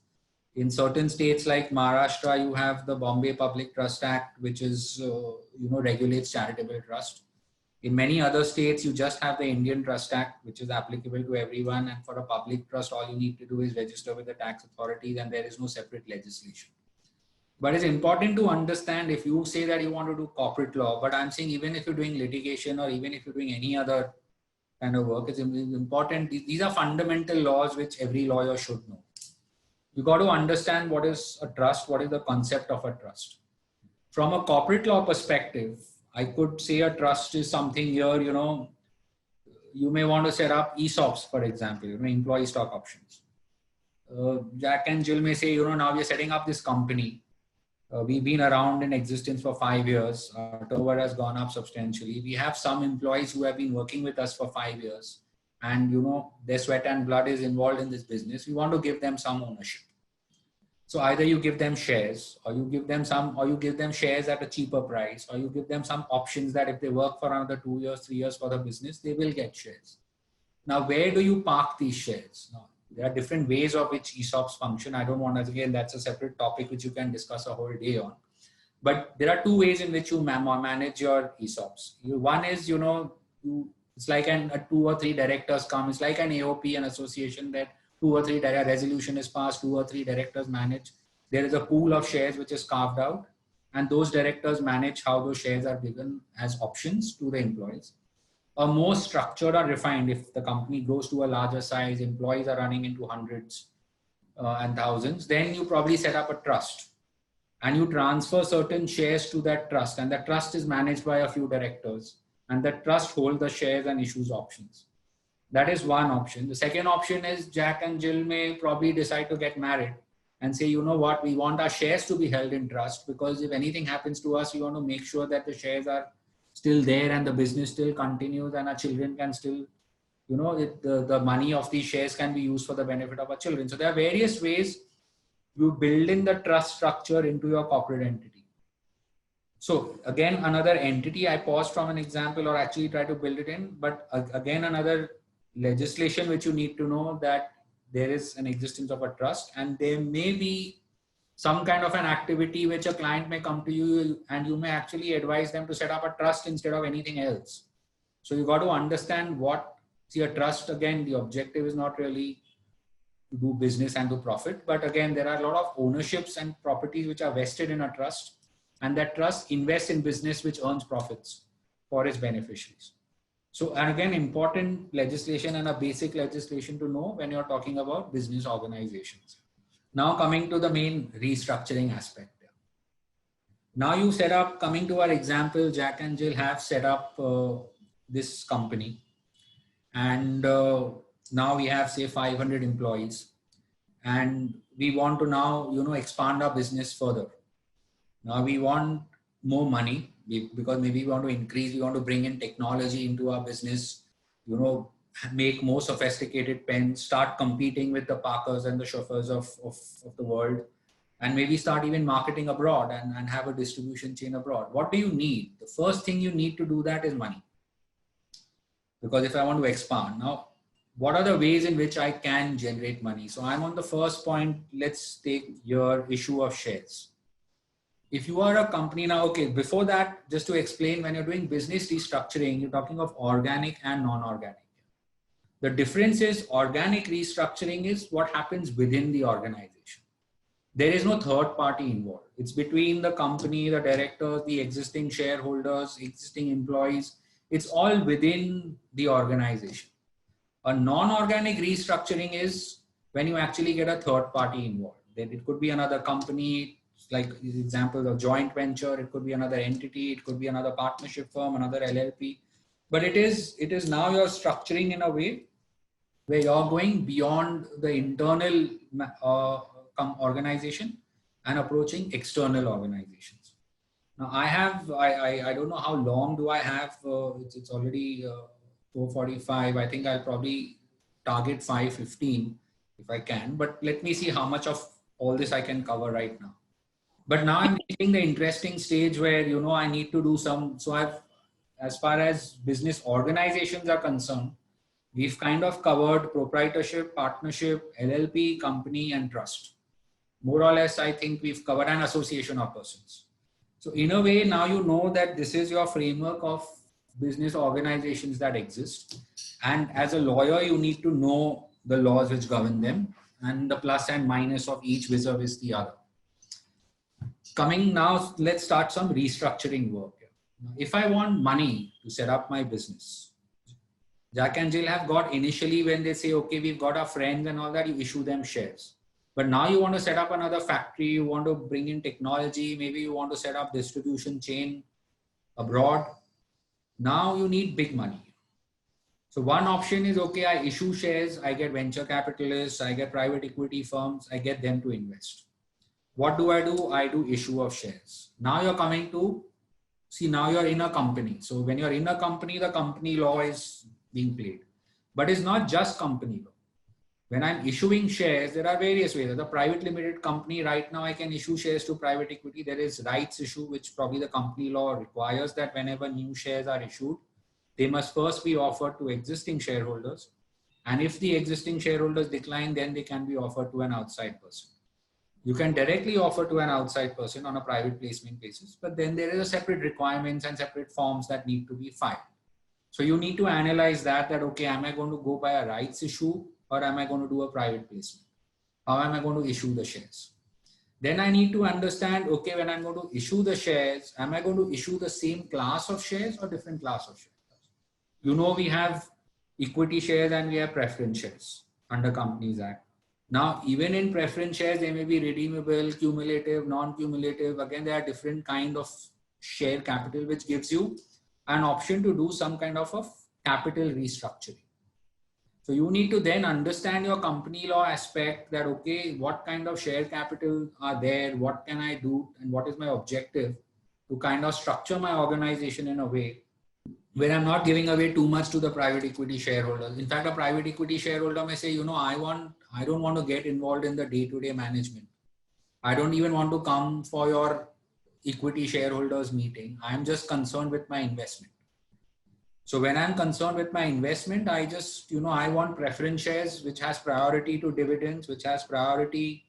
In certain states like Maharashtra, you have the Bombay Public Trust Act, which is, regulates charitable trust. In many other states, you just have the Indian Trust Act, which is applicable to everyone. And for a public trust, all you need to do is register with the tax authorities, and there is no separate legislation. But it's important to understand, if you say that you want to do corporate law, but I'm saying even if you're doing litigation or even if you're doing any other kind of work, it's important. These are fundamental laws which every lawyer should know. You got to understand what is a trust, what is the concept of a trust. From a corporate law perspective, I could say a trust is something here, you may want to set up ESOPs, for example, employee stock options. Jack and Jill may say, now we're setting up this company. We've been around in existence for 5 years. Our turnover has gone up substantially. We have some employees who have been working with us for 5 years, and their sweat and blood is involved in this business. We want to give them some ownership. So either you give them shares, or you give them shares at a cheaper price, or you give them some options that if they work for another 2 years, 3 years for the business, they will get shares. Now, where do you park these shares? Now, there are different ways of which ESOPs function. I don't want to, again, that's a separate topic which you can discuss a whole day on. But there are 2 ways in which you manage your ESOPs. One is, it's like 2 or 3 directors come. It's like an AOP, an association that 2 or 3 resolution is passed, 2 or 3 directors manage. There is a pool of shares which is carved out, and those directors manage how those shares are given as options to the employees. are more structured or refined. If the company grows to a larger size, employees are running into hundreds and thousands, then you probably set up a trust and you transfer certain shares to that trust, and that trust is managed by a few directors, and that trust holds the shares and issues options. That is one option. The second option is Jack and Jill may probably decide to get married and say, you know what, we want our shares to be held in trust, because if anything happens to us, we want to make sure that the shares are still there and the business still continues and our children can still, you know, the money of these shares can be used for the benefit of our children. So there are various ways you build in the trust structure into your corporate entity. So again, another entity, I paused from an example or actually try to build it in, but again, another legislation which you need to know, that there is an existence of a trust, and there may be some kind of an activity which a client may come to you and you may actually advise them to set up a trust instead of anything else. So you got to understand what, see, a trust, again, the objective is not really to do business and to profit, but again, there are a lot of ownerships and properties which are vested in a trust, and that trust invests in business which earns profits for its beneficiaries. So, and again, important legislation and a basic legislation to know when you're talking about business organizations. Now coming to the main restructuring aspect. Now you set up, coming to our example, Jack and Jill have set up this company, and now we have, say, 500 employees, and we want to now, you know, expand our business further. Now we want more money, because maybe we want to increase, we want to bring in technology into our business, you know, make more sophisticated pens, start competing with the Parkers and the Chauffeurs of the world, and maybe start even marketing abroad and have a distribution chain abroad. What do you need? The first thing you need to do that is money. Because if I want to expand, now, what are the ways in which I can generate money? So I'm on the first point. Let's take your issue of shares. If you are a company now, okay, before that, just to explain, when you're doing business restructuring, you're talking of organic and non-organic. The difference is organic restructuring is what happens within the organization. There is no third party involved. It's between the company, the directors, the existing shareholders, existing employees. It's all within the organization. A non-organic restructuring is when you actually get a third party involved. Then it could be another company, like example of joint venture, it could be another entity, it could be another partnership firm, another LLP. But it is now you're structuring in a way where you're going beyond the internal organization and approaching external organizations. Now I don't know how long do I have, it's already 4:45. I think I'll probably target 5:15 if I can, but let me see how much of all this I can cover right now. But now I'm reaching the interesting stage where, you know, I need to do some, so as far as business organizations are concerned, we've kind of covered proprietorship, partnership, LLP, company, and trust. More or less, I think we've covered an association of persons. So in a way, now you know that this is your framework of business organizations that exist. And as a lawyer, you need to know the laws which govern them and the plus and minus of each vis-a-vis the other. Coming now, let's start some restructuring work. If I want money to set up my business, Jack and Jill have got initially, when they say, okay, we've got our friends and all that, you issue them shares. But now you want to set up another factory, you want to bring in technology, maybe you want to set up distribution chain abroad. Now you need big money. So one option is, okay, I issue shares, I get venture capitalists, I get private equity firms, I get them to invest. What do? I do issue of shares. Now you're coming to, see, now you're in a company. So when you're in a company, the company law is being played. But it's not just company law. When I'm issuing shares, there are various ways. As a private limited company, right now I can issue shares to private equity. There is rights issue, which probably the company law requires that whenever new shares are issued, they must first be offered to existing shareholders. And if the existing shareholders decline, then they can be offered to an outside person. You can directly offer to an outside person on a private placement basis, but then there is a separate requirements and separate forms that need to be filed. So you need to analyze that, okay, am I going to go by a rights issue or am I going to do a private placement? How am I going to issue the shares? Then I need to understand, okay, when I'm going to issue the shares, am I going to issue the same class of shares or different class of shares? we have equity shares and we have preference shares under Companies Act. Now, even in preference shares, they may be redeemable, cumulative, non-cumulative. Again, there are different kind of share capital, which gives you an option to do some kind of a capital restructuring. So you need to then understand your company law aspect that, okay, what kind of share capital are there? What can I do? And what is my objective to kind of structure my organization in a way where I'm not giving away too much to the private equity shareholders. In fact, a private equity shareholder may say, I don't want to get involved in the day-to-day management. I don't even want to come for your equity shareholders meeting. I'm just concerned with my investment. So when I'm concerned with my investment, I just, I want preference shares, which has priority to dividends, which has priority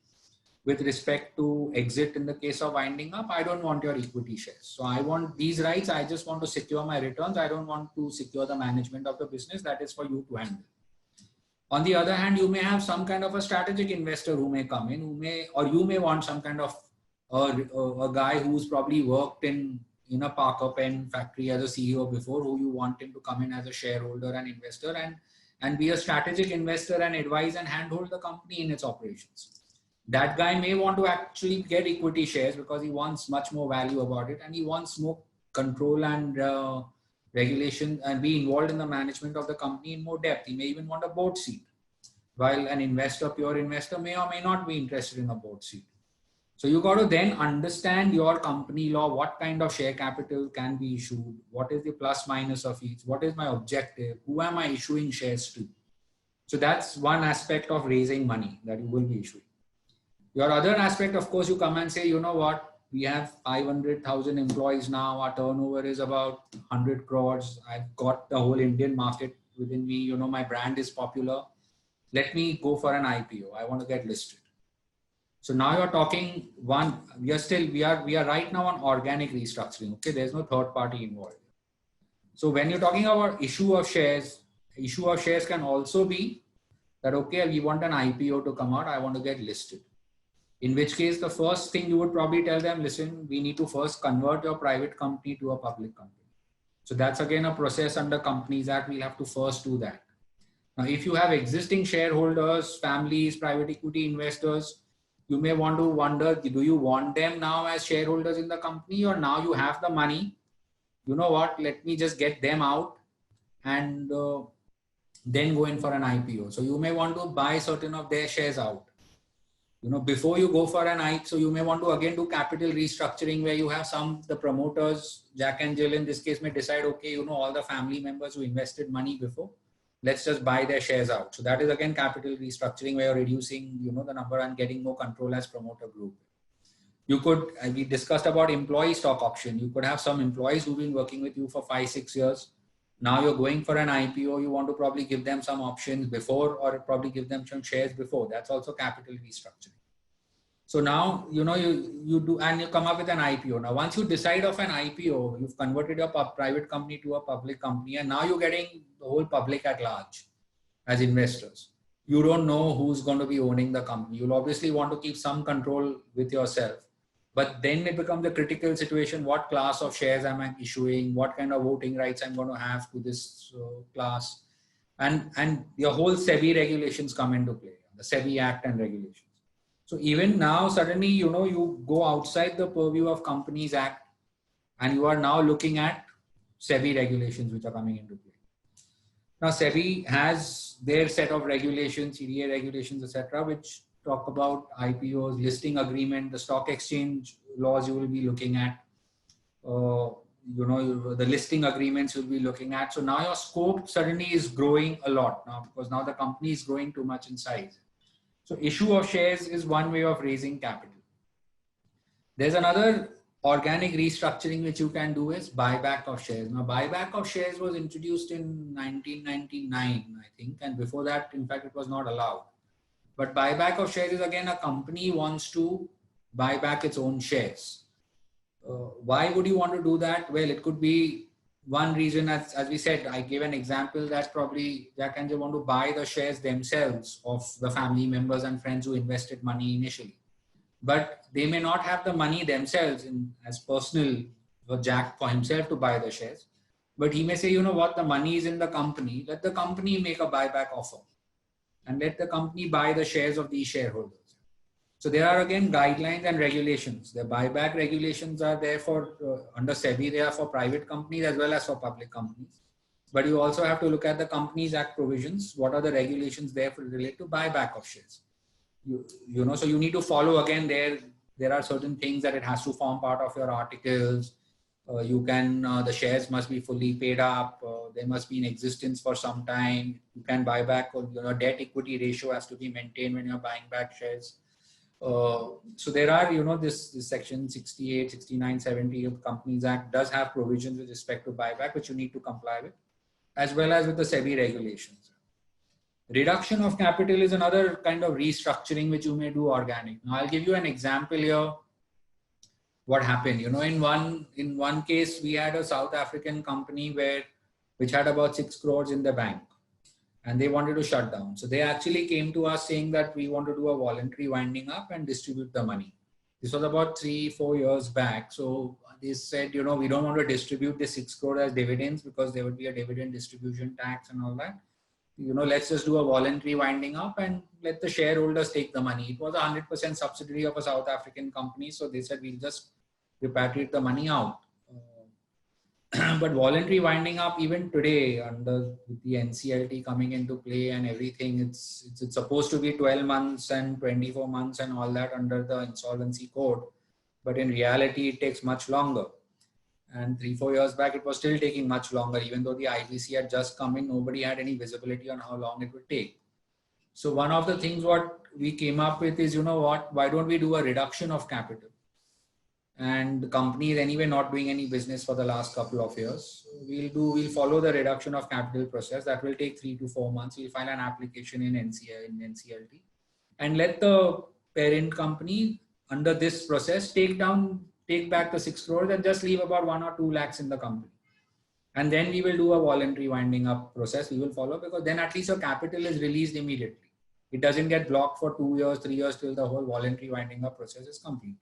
with respect to exit in the case of winding up. I don't want your equity shares. So I want these rights. I just want to secure my returns. I don't want to secure the management of the business. That is for you to handle. On the other hand, you may have some kind of a strategic investor who may come in, or you may want some kind of a guy who's probably worked in a Parker Pen factory as a CEO before, who you want him to come in as a shareholder and investor and be a strategic investor and advise and handhold the company in its operations. That guy may want to actually get equity shares because he wants much more value about it, and he wants more control and regulation and be involved in the management of the company in more depth. He may even want a board seat, while an investor, pure investor, may or may not be interested in a board seat. So you got to then understand your company law, what kind of share capital can be issued, what is the plus minus of each, what is my objective, who am I issuing shares to. So that's one aspect of raising money that you will be issuing. Your other aspect, of course, you come and say, what, we have 500,000 employees now, our turnover is about 100 crores. I've got the whole Indian market within me, my brand is popular. Let me go for an IPO. I want to get listed. So now you're talking we are right now on organic restructuring. Okay. There's no third party involved. So when you're talking about issue of shares can also be that, okay, we want an IPO to come out. I want to get listed. In which case, the first thing you would probably tell them, listen, we need to first convert your private company to a public company. So that's again a process under Companies Act. We'll have to first do that. Now, if you have existing shareholders, families, private equity investors, you may want to wonder, do you want them now as shareholders in the company, or now you have the money? You know what, let me just get them out and then go in for an IPO. So you may want to buy certain of their shares out. Before you go for an IPO, so you may want to again do capital restructuring where you have the promoters, Jack and Jill in this case, may decide, okay, all the family members who invested money before, let's just buy their shares out. So that is again capital restructuring where you're reducing, the number and getting more control as promoter group. You could, we discussed about employee stock option. You could have some employees who've been working with you for 5-6 years. Now you're going for an IPO. You want to probably give them some options before, or probably give them some shares before. That's also capital restructuring. So now, you do, and you come up with an IPO. Now, once you decide of an IPO, you've converted your private company to a public company, and now you're getting the whole public at large as investors. You don't know who's going to be owning the company. You'll obviously want to keep some control with yourself, but then it becomes a critical situation. What class of shares am I issuing? What kind of voting rights I'm going to have to this class? And your whole SEBI regulations come into play, the SEBI Act and regulations. So even now, suddenly, you go outside the purview of Companies Act, and you are now looking at SEBI regulations which are coming into play. Now, SEBI has their set of regulations, CDA regulations, etc., which talk about IPOs, listing agreement, the stock exchange laws you will be looking at, the listing agreements you'll be looking at. So now your scope suddenly is growing a lot now, because now the company is growing too much in size. So issue of shares is one way of raising capital. There's another organic restructuring which you can do is buyback of shares. Now, buyback of shares was introduced in 1999, I think. And before that, in fact, it was not allowed. But buyback of shares is again, a company wants to buy back its own shares. Why would you want to do that? Well, it could be one reason, as we said, I gave an example that probably Jack and Jill want to buy the shares themselves of the family members and friends who invested money initially. But they may not have the money themselves as personal for Jack for himself to buy the shares. But he may say, you know what, the money is in the company. Let the company make a buyback offer and let the company buy the shares of these shareholders. So there are again guidelines and regulations. The buyback regulations are there for under SEBI. They are for private companies as well as for public companies. But you also have to look at the Companies Act provisions. What are the regulations there for relate to buyback of shares? You know, so you need to follow again there. There are certain things that it has to form part of your articles. The shares must be fully paid up. They must be in existence for some time. You can buy back, or debt equity ratio has to be maintained when you're buying back shares. So there are, this section 68, 69, 70 of Companies Act does have provisions with respect to buyback, which you need to comply with, as well as with the SEBI regulations. Reduction of capital is another kind of restructuring which you may do organic. Now I'll give you an example here. What happened, in one case, we had a South African company which had about 6 crores in the bank, and they wanted to shut down. So they actually came to us saying that we want to do a voluntary winding up and distribute the money. This was about 3-4 years back. So they said, we don't want to distribute the 6 crore as dividends because there would be a dividend distribution tax and all that. Let's just do a voluntary winding up and let the shareholders take the money. It was a 100% subsidiary of a South African company. So they said, we'll just repatriate the money out. But voluntary winding up, even today, under the NCLT coming into play and everything, it's supposed to be 12 months and 24 months and all that under the insolvency code. But in reality, it takes much longer. And 3-4 years back, it was still taking much longer. Even though the IBC had just come in, nobody had any visibility on how long it would take. So one of the things what we came up with is, why don't we do a reduction of capital? And the company is anyway not doing any business for the last couple of years. We'll follow the reduction of capital process. That will take 3 to 4 months. We'll file an application in NCLT and let the parent company under this process take back the 6 crores and just leave about 1 or 2 lakhs in the company. And then we will do a voluntary winding up process. We will follow, because then at least your capital is released immediately. It doesn't get blocked for 2 years, 3 years till the whole voluntary winding up process is complete.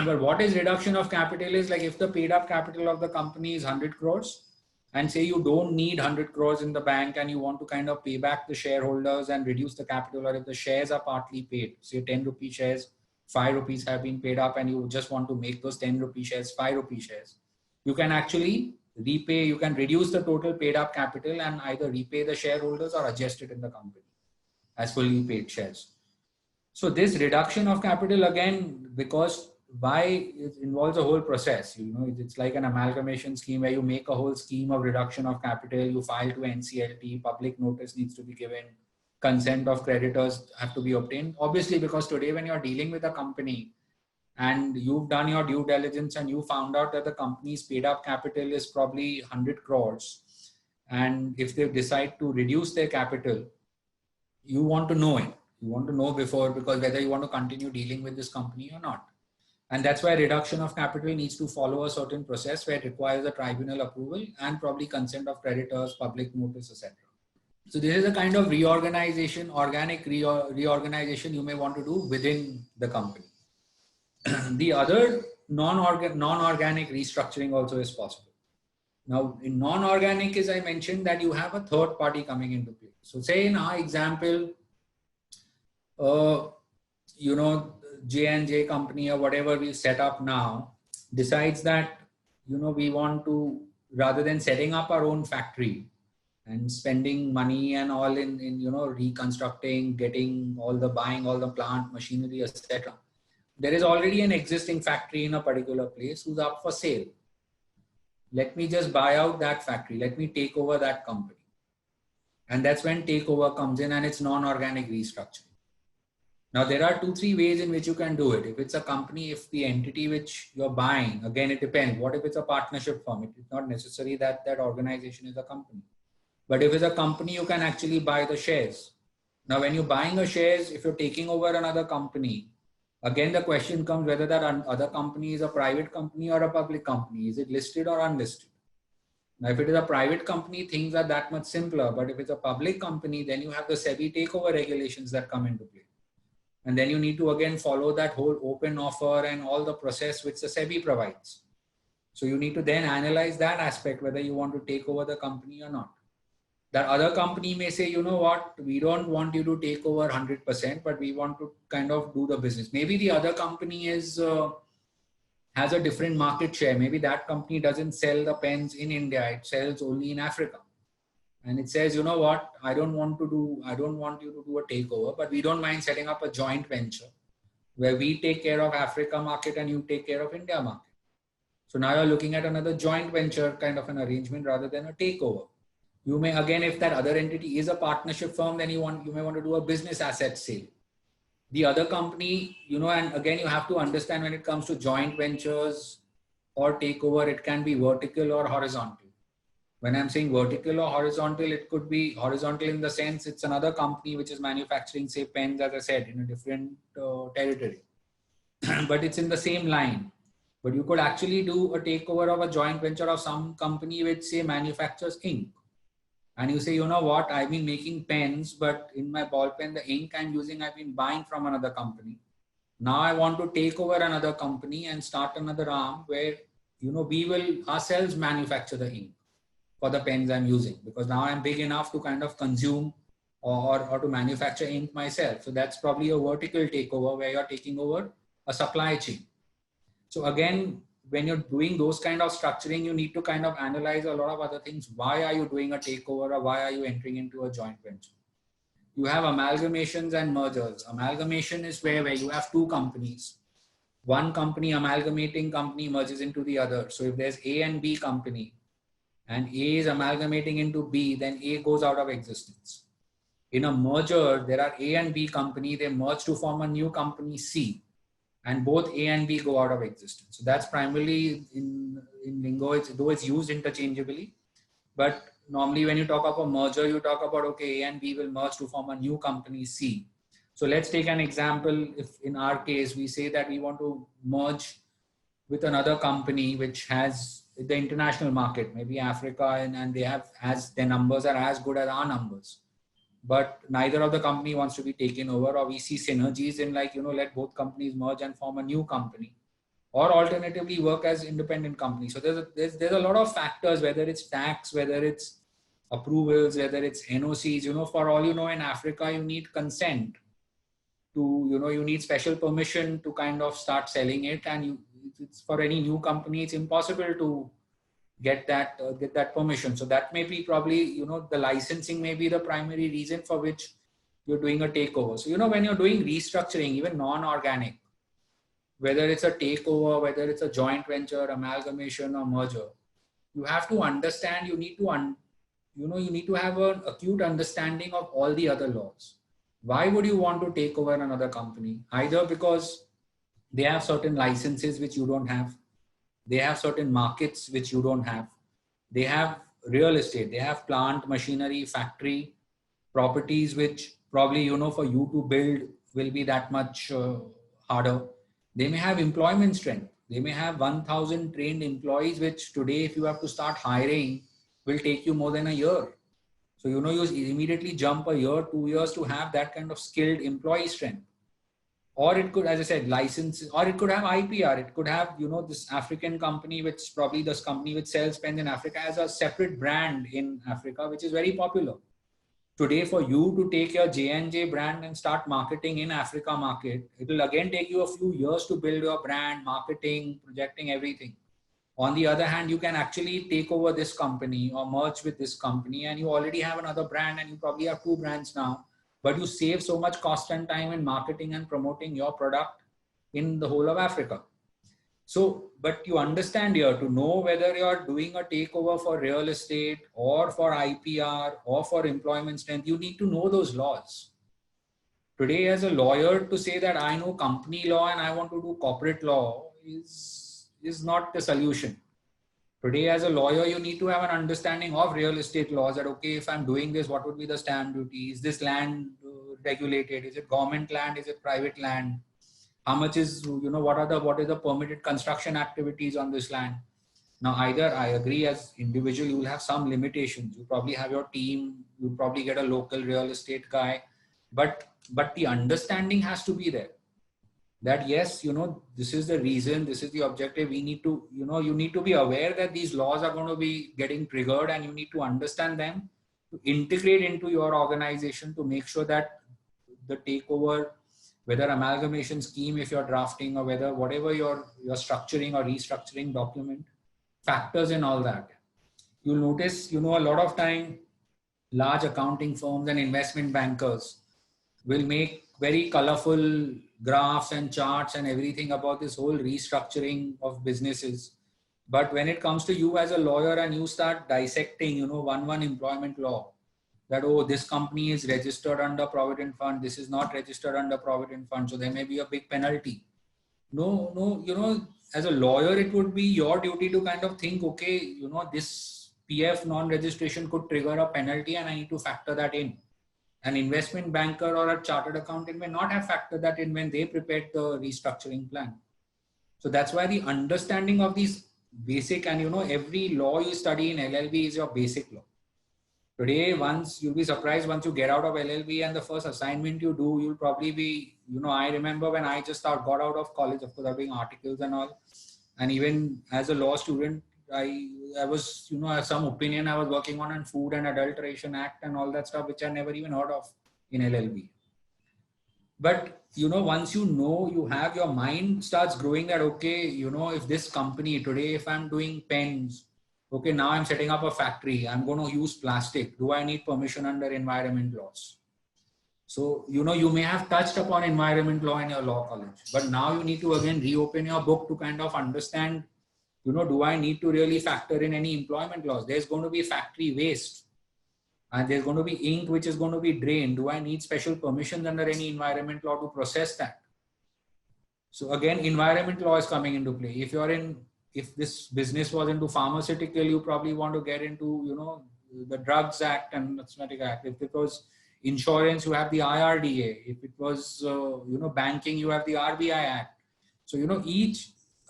But what is reduction of capital is, like, if the paid up capital of the company is 100 crores and say you don't need 100 crores in the bank and you want to kind of pay back the shareholders and reduce the capital, or if the shares are partly paid, say 10 rupee shares, 5 rupees have been paid up and you just want to make those 10 rupee shares 5 rupee shares, you can actually repay, you can reduce the total paid up capital and either repay the shareholders or adjust it in the company as fully paid shares. So this reduction of capital, again, because it involves a whole process, it's like an amalgamation scheme where you make a whole scheme of reduction of capital, you file to NCLT, public notice needs to be given, consent of creditors have to be obtained. Obviously, because today when you're dealing with a company and you've done your due diligence and you found out that the company's paid up capital is probably 100 crores, and if they decide to reduce their capital, you want to know it. You want to know before, because whether you want to continue dealing with this company or not. And that's why reduction of capital needs to follow a certain process where it requires a tribunal approval and probably consent of creditors, public notice, etc. So this is a kind of reorganization, organic reorganization you may want to do within the company. The other non-organic restructuring also is possible. Now, in non-organic, as I mentioned, that you have a third party coming into play. So say in our example, J&J company or whatever we set up now decides that, we want to, rather than setting up our own factory and spending money and all in reconstructing, buying all the plant machinery, etc. There is already an existing factory in a particular place who's up for sale. Let me just buy out that factory. Let me take over that company. And that's when takeover comes in, and it's non-organic restructuring. Now, there are 2-3 ways in which you can do it. If it's a company, if the entity which you're buying, again, it depends. What if it's a partnership firm? It's not necessary that that organization is a company. But if it's a company, you can actually buy the shares. Now, when you're buying the shares, if you're taking over another company, again, the question comes whether that other company is a private company or a public company. Is it listed or unlisted? Now, if it is a private company, things are that much simpler. But if it's a public company, then you have the SEBI takeover regulations that come into play. And then you need to again follow that whole open offer and all the process which the SEBI provides. So you need to then analyze that aspect, whether you want to take over the company or not. That other company may say, you know what, we don't want you to take over 100%, but we want to kind of do the business. Maybe the other company has a different market share. Maybe that company doesn't sell the pens in India. It sells only in Africa. And it says, you know what, I don't want you to do a takeover, but we don't mind setting up a joint venture where we take care of Africa market and you take care of India market. So now you're looking at another joint venture kind of an arrangement rather than a takeover. You may, again, if that other entity is a partnership firm, then you may want to do a business asset sale. The other company, and again, you have to understand when it comes to joint ventures or takeover, it can be vertical or horizontal. When I'm saying vertical or horizontal, it could be horizontal in the sense it's another company which is manufacturing, say, pens, as I said, in a different territory, but it's in the same line. But you could actually do a takeover of a joint venture of some company which, say, manufactures ink. And you say, you know what, I've been making pens, but in my ball pen, the ink I'm using, I've been buying from another company. Now I want to take over another company and start another arm where, we will ourselves manufacture the ink for the pens I'm using, because now I'm big enough to kind of consume or to manufacture ink myself. So that's probably a vertical takeover where you're taking over a supply chain. So again, when you're doing those kind of structuring, you need to kind of analyze a lot of other things. Why are you doing a takeover, or why are you entering into a joint venture? You have amalgamations and mergers. Amalgamation is where you have two companies. One company, amalgamating company, merges into the other. So if there's A and B company, and A is amalgamating into B, then A goes out of existence. In a merger, there are A and B company, they merge to form a new company C, and both A and B go out of existence. So that's primarily in lingo, though it's used interchangeably, but normally when you talk about a merger, you talk about, okay, A and B will merge to form a new company C. So let's take an example. If in our case, we say that we want to merge with another company which has the international market, maybe Africa, and they have, as their numbers are as good as our numbers, but neither of the company wants to be taken over, or we see synergies in let both companies merge and form a new company, or alternatively work as independent companies. So there's a lot of factors, whether it's tax, whether it's approvals, whether it's NOCs, for all in Africa, you need consent to, you need special permission to kind of start selling it. And it's for any new company, it's impossible to get that permission. So that may be probably, the licensing may be the primary reason for which you're doing a takeover. So, when you're doing restructuring, even non-organic, whether it's a takeover, whether it's a joint venture, amalgamation or merger, you have to understand, you need to have an acute understanding of all the other laws. Why would you want to take over another company? Either because they have certain licenses which you don't have. They have certain markets which you don't have. They have real estate. They have plant, machinery, factory, properties, which probably, for you to build will be that much harder. They may have employment strength. They may have 1,000 trained employees, which today, if you have to start hiring, will take you more than a year. So, you immediately jump a year, 2 years to have that kind of skilled employee strength. Or it could, as I said, license, or it could have IPR. It could have, this African company, which probably this company which sells pens in Africa has a separate brand in Africa, which is very popular. Today, for you to take your J&J brand and start marketing in Africa market, it will again take you a few years to build your brand, marketing, projecting, everything. On the other hand, you can actually take over this company or merge with this company, and you already have another brand, and you probably have two brands now, but you save so much cost and time in marketing and promoting your product in the whole of Africa. So, but you understand here, to know whether you're doing a takeover for real estate or for IPR or for employment strength, you need to know those laws. Today, as a lawyer, to say that I know company law and I want to do corporate law is not the solution. Today, as a lawyer, you need to have an understanding of real estate laws, that, okay, if I'm doing this, what would be the stamp duty? Is this land regulated? Is it government land? Is it private land? How much is, what is the permitted construction activities on this land? Now, either I agree, as individual, you will have some limitations. You probably have your team, you probably get a local real estate guy, but the understanding has to be there. that yes, this is the reason, this is the objective. We need to, you need to be aware that these laws are going to be getting triggered, and you need to understand them to integrate into your organization to make sure that the takeover, whether amalgamation scheme, if you're drafting, or whether whatever you're structuring or restructuring document, factors in all that. You'll notice, a lot of time, large accounting firms and investment bankers will make very colorful graphs and charts and everything about this whole restructuring of businesses. But when it comes to you as a lawyer and you start dissecting, one employment law, that, oh, this company is registered under Provident Fund, this is not registered under Provident Fund, so there may be a big penalty. No, as a lawyer, it would be your duty to kind of think, okay, this PF non-registration could trigger a penalty and I need to factor that in. An investment banker or a chartered accountant may not have factored that in when they prepared the restructuring plan. So that's why the understanding of these basic, and every law you study in LLB is your basic law. Today, you'll be surprised once you get out of LLB and the first assignment you do, you'll probably be, I remember when I just got out of college, of course, I'm doing articles and all. And even as a law student, I was, some opinion I was working on Food and Adulteration Act and all that stuff, which I never even heard of in LLB. But, once you have, your mind starts growing that, okay, if this company today, if I'm doing pens, okay, now I'm setting up a factory, I'm going to use plastic. Do I need permission under environment laws? So, you may have touched upon environment law in your law college, but now you need to again reopen your book to kind of understand, do I need to really factor in any employment laws? There's going to be factory waste and there's going to be ink which is going to be drained. Do I need special permissions under any environment law to process that? So again, environment law is coming into play. If this business was into pharmaceutical, you probably want to get into, the Drugs Act and Cosmetic Act. If it was insurance, you have the IRDA. If it was, banking, you have the RBI Act. So,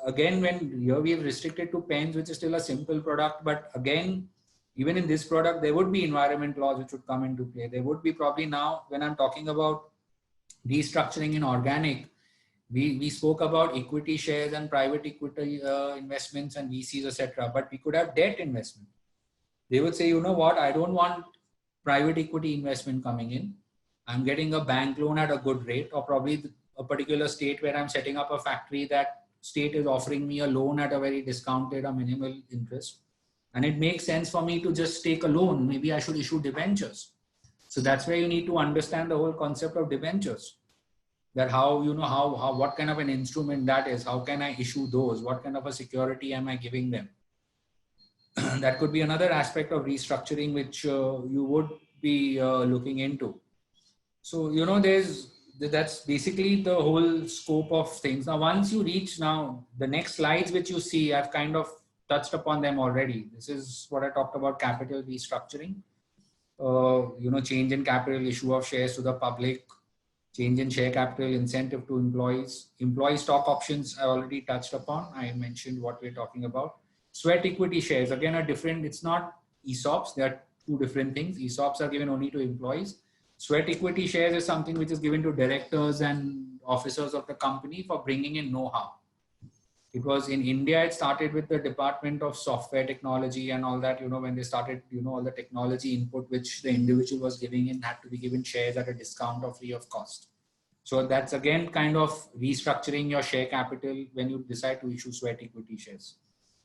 again, when here we have restricted to pens, which is still a simple product, but again, even in this product, there would be environment laws which would come into play. There would be probably now, when I'm talking about restructuring in organic, we spoke about equity shares and private equity investments and VCs, etc. But we could have debt investment. They would say, you know what, I don't want private equity investment coming in. I'm getting a bank loan at a good rate, or probably a particular state where I'm setting up a factory, that state is offering me a loan at a very discounted or minimal interest. And it makes sense for me to just take a loan. Maybe I should issue debentures. So that's where you need to understand the whole concept of debentures. That how, what kind of an instrument that is, how can I issue those? What kind of a security am I giving them? That could be another aspect of restructuring, which you would be looking into. So, that's basically the whole scope of things. Now, once you reach the next slides, which you see, I've kind of touched upon them already. This is what I talked about: capital restructuring, change in capital, issue of shares to the public, change in share capital, incentive to employees, employee stock options I already touched upon. I mentioned what we're talking about. Sweat equity shares, again, are different. It's not ESOPs. They are two different things. ESOPs are given only to employees. Sweat equity shares is something which is given to directors and officers of the company for bringing in know-how. It was in India, it started with the Department of Software Technology and all that, when they started, all the technology input which the individual was giving in had to be given shares at a discount or free of cost. So that's again kind of restructuring your share capital when you decide to issue sweat equity shares.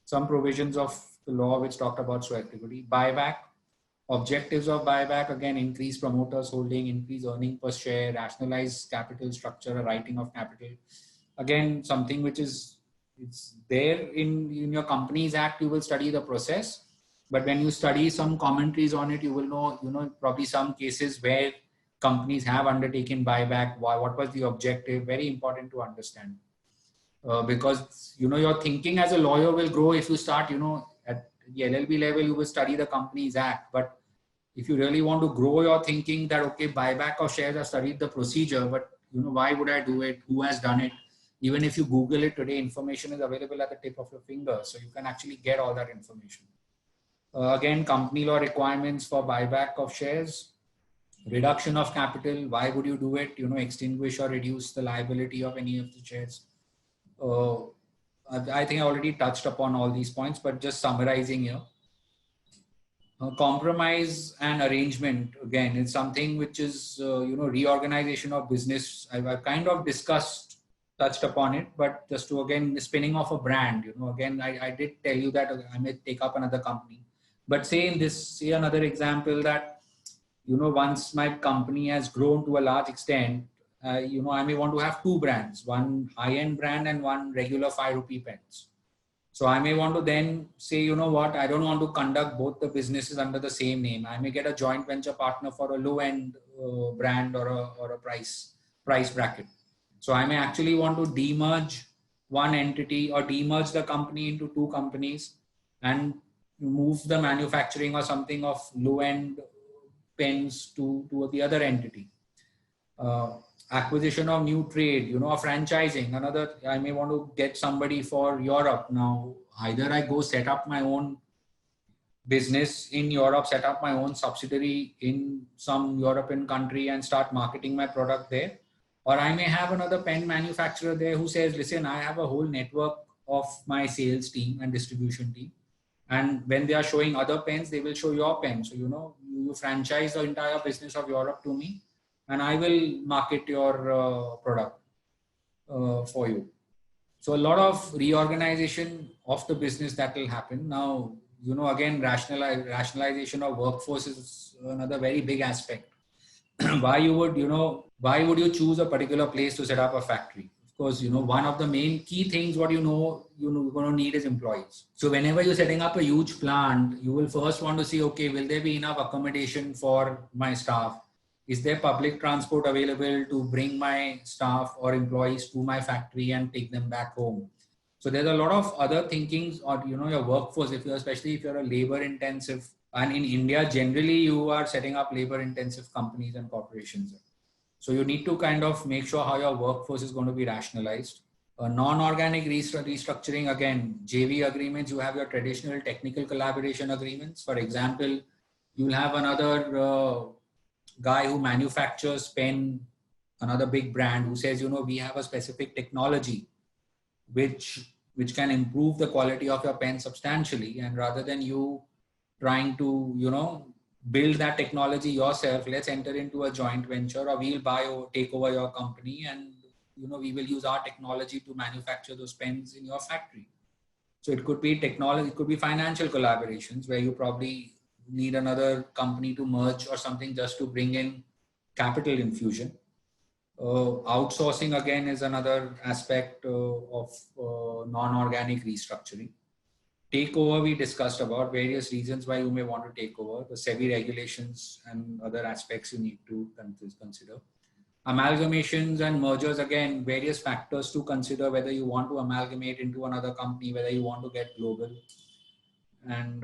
Some provisions of the law which talked about sweat equity. Buyback, objectives of buyback, again, increase promoters holding, increase earning per share, rationalize capital structure, writing of capital. Again, something which is, it's there in your Companies Act. You will study the process, but when you study some commentaries on it, you will know, probably some cases where companies have undertaken buyback. What was the objective? Very important to understand, because your thinking as a lawyer will grow if you start, at the LLB level, you will study the Companies Act. But if you really want to grow your thinking, that okay, buyback of shares, I studied the procedure, but why would I do it? Who has done it? Even if you Google it today, information is available at the tip of your finger. So you can actually get all that information. Again, company law requirements for buyback of shares. Reduction of capital, why would you do it? Extinguish or reduce the liability of any of the shares. I think I already touched upon all these points, but just summarizing here. Compromise and arrangement, again, is something which is, reorganization of business. I've kind of touched upon it, but just to, again, spinning off a brand, again, I did tell you that I may take up another company. But say another example that, once my company has grown to a large extent, I may want to have two brands, one high-end brand and one regular 5 rupee pens. So I may want to then say, you know what, I don't want to conduct both the businesses under the same name. I may get a joint venture partner for a low end brand or a price bracket. So I may actually want to demerge one entity or demerge the company into two companies and move the manufacturing or something of low end pens to the other entity. Acquisition of new trade, or franchising. Another, I may want to get somebody for Europe. Now, either I go set up my own business in Europe, set up my own subsidiary in some European country and start marketing my product there. Or I may have another pen manufacturer there who says, listen, I have a whole network of my sales team and distribution team. And when they are showing other pens, they will show your pen. So, you franchise the entire business of Europe to me, and I will market your product for you. So a lot of reorganization of the business that will happen. Now, again, rationalization of workforce is another very big aspect. Why would you choose a particular place to set up a factory? Of course, one of the main key things what you're going to need is employees. So whenever you're setting up a huge plant, you will first want to see, okay, will there be enough accommodation for my staff? Is there public transport available to bring my staff or employees to my factory and take them back home? So there's a lot of other thinkings or, your workforce, especially if you're a labor intensive, and in India, generally you are setting up labor intensive companies and corporations. So you need to kind of make sure how your workforce is going to be rationalized. Non-organic restructuring, again, JV agreements, you have your traditional technical collaboration agreements. For example, you'll have another guy who manufactures pen, another big brand who says, we have a specific technology which can improve the quality of your pen substantially. And rather than you trying to, build that technology yourself, let's enter into a joint venture, or we'll buy or take over your company, and we will use our technology to manufacture those pens in your factory. So it could be technology, it could be financial collaborations where you probably need another company to merge or something just to bring in capital infusion. Outsourcing, again, is another aspect of non-organic restructuring. Takeover, we discussed about various reasons why you may want to take over, the SEBI regulations and other aspects you need to consider. Amalgamations and mergers, again, various factors to consider whether you want to amalgamate into another company, whether you want to get global. And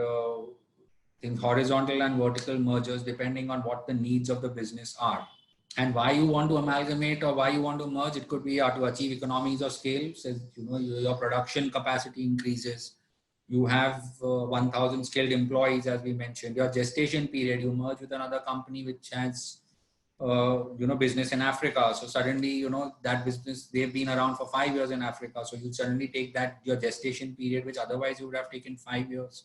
in horizontal and vertical mergers, depending on what the needs of the business are. And why you want to amalgamate or why you want to merge, it could be to achieve economies of scale. So, your production capacity increases. You have 1,000 skilled employees, as we mentioned. Your gestation period, you merge with another company which has, business in Africa. So suddenly, that business, they've been around for 5 years in Africa. So you suddenly take that, your gestation period, which otherwise you would have taken 5 years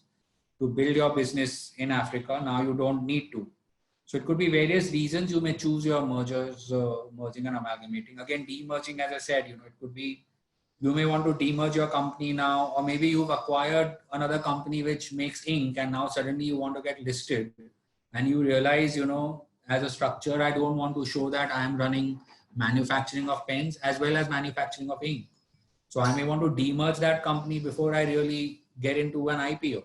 to build your business in Africa. Now you don't need to. So it could be various reasons you may choose your mergers, merging and amalgamating. Again, demerging, as I said, it could be, you may want to demerge your company now, or maybe you've acquired another company which makes ink and now suddenly you want to get listed and you realize, as a structure, I don't want to show that I am running manufacturing of pens as well as manufacturing of ink. So I may want to demerge that company before I really get into an IPO.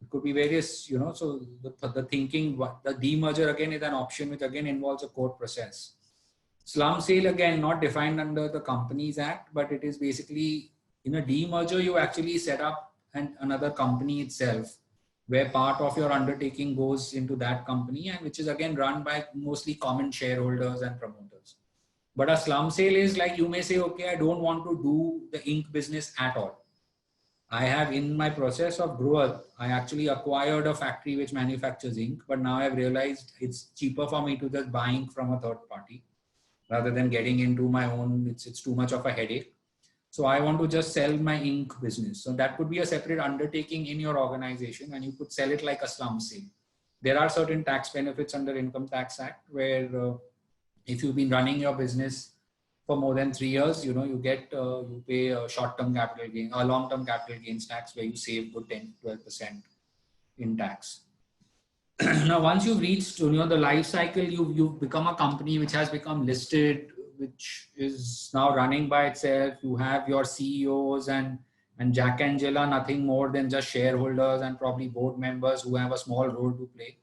It could be various, so the thinking, the demerger again is an option which again involves a court process. Slum sale, again, not defined under the Companies Act, but it is basically in a demerger, you actually set up another company itself where part of your undertaking goes into that company and which is again run by mostly common shareholders and promoters. But a slum sale is like you may say, okay, I don't want to do the ink business at all. I have, in my process of growth, I actually acquired a factory which manufactures ink, but now I've realized it's cheaper for me to just buy ink from a third party rather than getting into my own. It's too much of a headache. So I want to just sell my ink business. So that could be a separate undertaking in your organization, and you could sell it like a slum sale. There are certain tax benefits under Income Tax Act where if you've been running your business for more than 3 years, you get you pay a short-term capital gain, a long-term capital gains tax where you save good 10-12% in tax. Now, once you've reached the life cycle, you've become a company which has become listed, which is now running by itself. You have your CEOs and Jack and Jill are nothing more than just shareholders and probably board members who have a small role to play.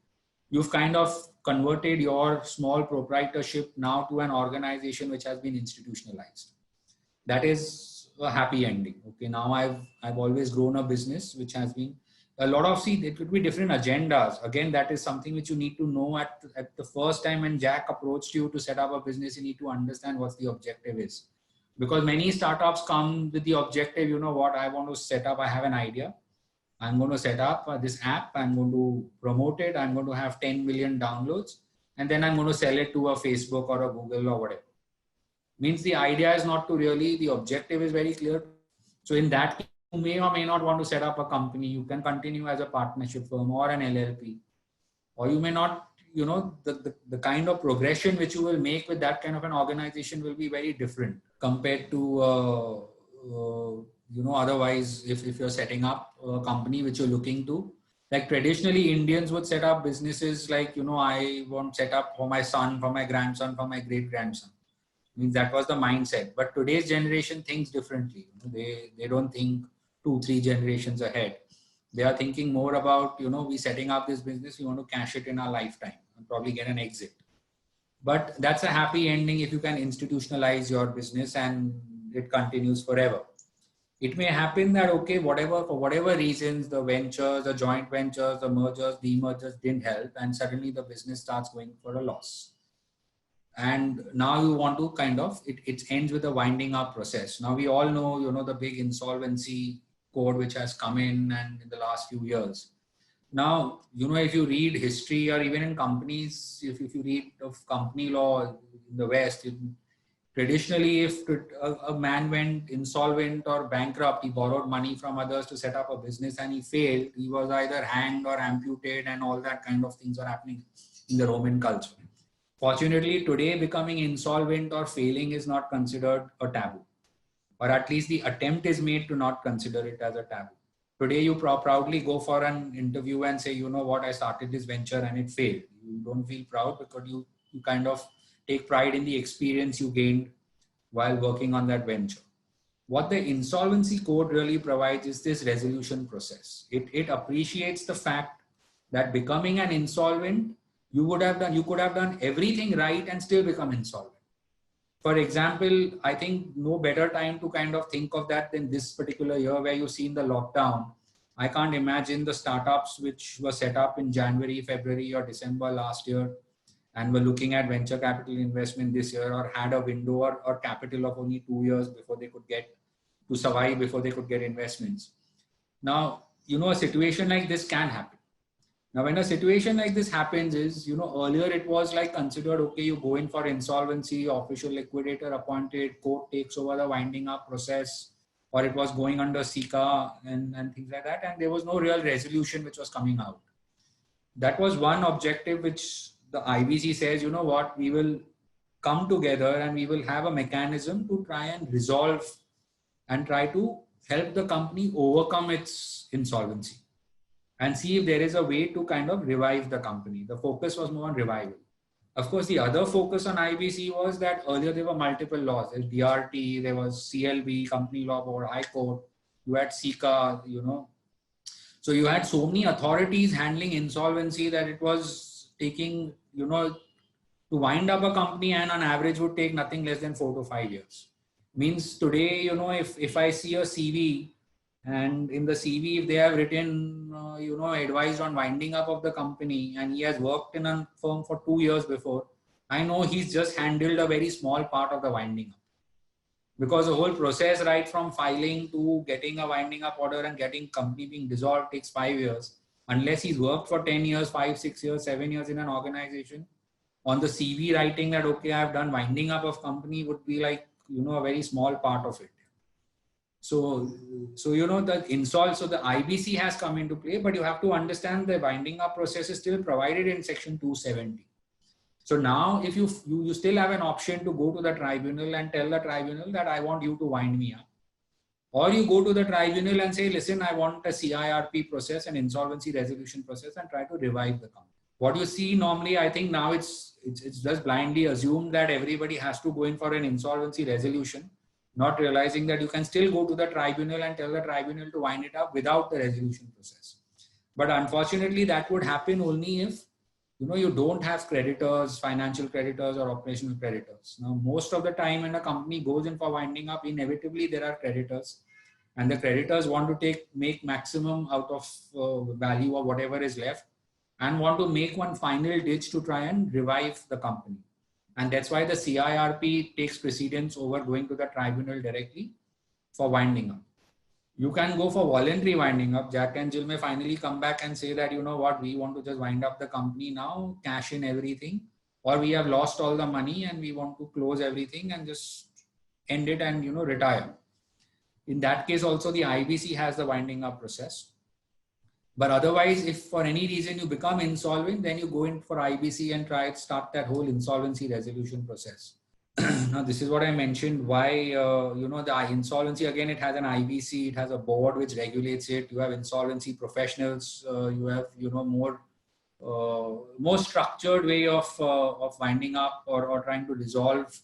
You've kind of converted your small proprietorship now to an organization which has been institutionalized. That is a happy ending. Okay, now I've always grown a business which has been a lot of, see, it could be different agendas. Again, that is something which you need to know at the first time when Jack approached you to set up a business. You need to understand what the objective is, because many startups come with the objective, what I want to set up. I have an idea. I'm going to set up this app. I'm going to promote it. I'm going to have 10 million downloads. And then I'm going to sell it to a Facebook or a Google or whatever. Means the idea is not to really, the objective is very clear. So in that case, you may or may not want to set up a company. You can continue as a partnership firm or an LLP. Or you may not, the kind of progression which you will make with that kind of an organization will be very different compared to otherwise, if you're setting up a company which you're looking to, like traditionally Indians would set up businesses like, I want to set up for my son, for my grandson, for my great grandson. Means that was the mindset. But today's generation thinks differently. They don't think 2-3 generations ahead. They are thinking more about, we setting up this business, we want to cash it in our lifetime and probably get an exit. But that's a happy ending if you can institutionalize your business and it continues forever. It may happen that, okay, for whatever reasons, the ventures, the joint ventures, the mergers, demergers didn't help, and suddenly the business starts going for a loss. And now you want to kind of, it ends with a winding up process. Now we all know, the big insolvency code which has come in and in the last few years. Now, if you read history or even in companies, if you read of company law in the West, traditionally, if a man went insolvent or bankrupt, he borrowed money from others to set up a business and he failed, he was either hanged or amputated, and all that kind of things are happening in the Roman culture. Fortunately, today becoming insolvent or failing is not considered a taboo, or at least the attempt is made to not consider it as a taboo. Today, you proudly go for an interview and say, I started this venture and it failed. You don't feel proud because you kind of take pride in the experience you gained while working on that venture. What the insolvency code really provides is this resolution process. It appreciates the fact that becoming an insolvent, you could have done everything right and still become insolvent. For example, I think no better time to kind of think of that than this particular year where you've seen the lockdown. I can't imagine the startups which were set up in January, February or December last year and were looking at venture capital investment this year, or had a window or capital of only 2 years before they could get to survive, before they could get investments. Now, a situation like this can happen. Now, when a situation like this happens is, earlier it was like considered, okay, you go in for insolvency, official liquidator appointed, court takes over the winding up process, or it was going under SICA and things like that. And there was no real resolution which was coming out. That was one objective which the IBC says, we will come together and we will have a mechanism to try and resolve and try to help the company overcome its insolvency and see if there is a way to kind of revive the company. The focus was more on revival. Of course, the other focus on IBC was that earlier there were multiple laws. There's DRT, there was CLB, Company Law Board, High Court, you had SICA, So you had so many authorities handling insolvency that it was taking, to wind up a company and on average would take nothing less than 4 to 5 years. Means today, if I see a CV and in the CV, if they have written, advised on winding up of the company and he has worked in a firm for 2 years before, I know he's just handled a very small part of the winding up. Because the whole process, right from filing to getting a winding up order and getting company being dissolved, takes 5 years. Unless he's worked for 10 years, 5, 6 years, 7 years in an organization, on the CV writing that, okay, I've done winding up of company would be like, a very small part of it. So the install, so the IBC has come into play, but you have to understand the winding up process is still provided in section 270. So now if you still have an option to go to the tribunal and tell the tribunal that I want you to wind me up. Or you go to the tribunal and say, listen, I want a CIRP process, an insolvency resolution process, and try to revive the company. What you see normally, I think now it's just blindly assumed that everybody has to go in for an insolvency resolution, not realizing that you can still go to the tribunal and tell the tribunal to wind it up without the resolution process. But unfortunately, that would happen only if you don't have creditors, financial creditors or operational creditors. Now, most of the time when a company goes in for winding up, inevitably there are creditors, and the creditors want to make maximum out of value of whatever is left and want to make one final ditch to try and revive the company. And that's why the CIRP takes precedence over going to the tribunal directly for winding up. You can go for voluntary winding up. Jack and Jill may finally come back and say that, you know what, we want to just wind up the company now, cash in everything, or we have lost all the money and we want to close everything and just end it and, retire. In that case, also the IBC has the winding up process. But otherwise, if for any reason you become insolvent, then you go in for IBC and start that whole insolvency resolution process. Now, this is what I mentioned, why, the insolvency, again, it has an IBC, it has a board which regulates it. You have insolvency professionals, you have, more structured way of winding up or trying to resolve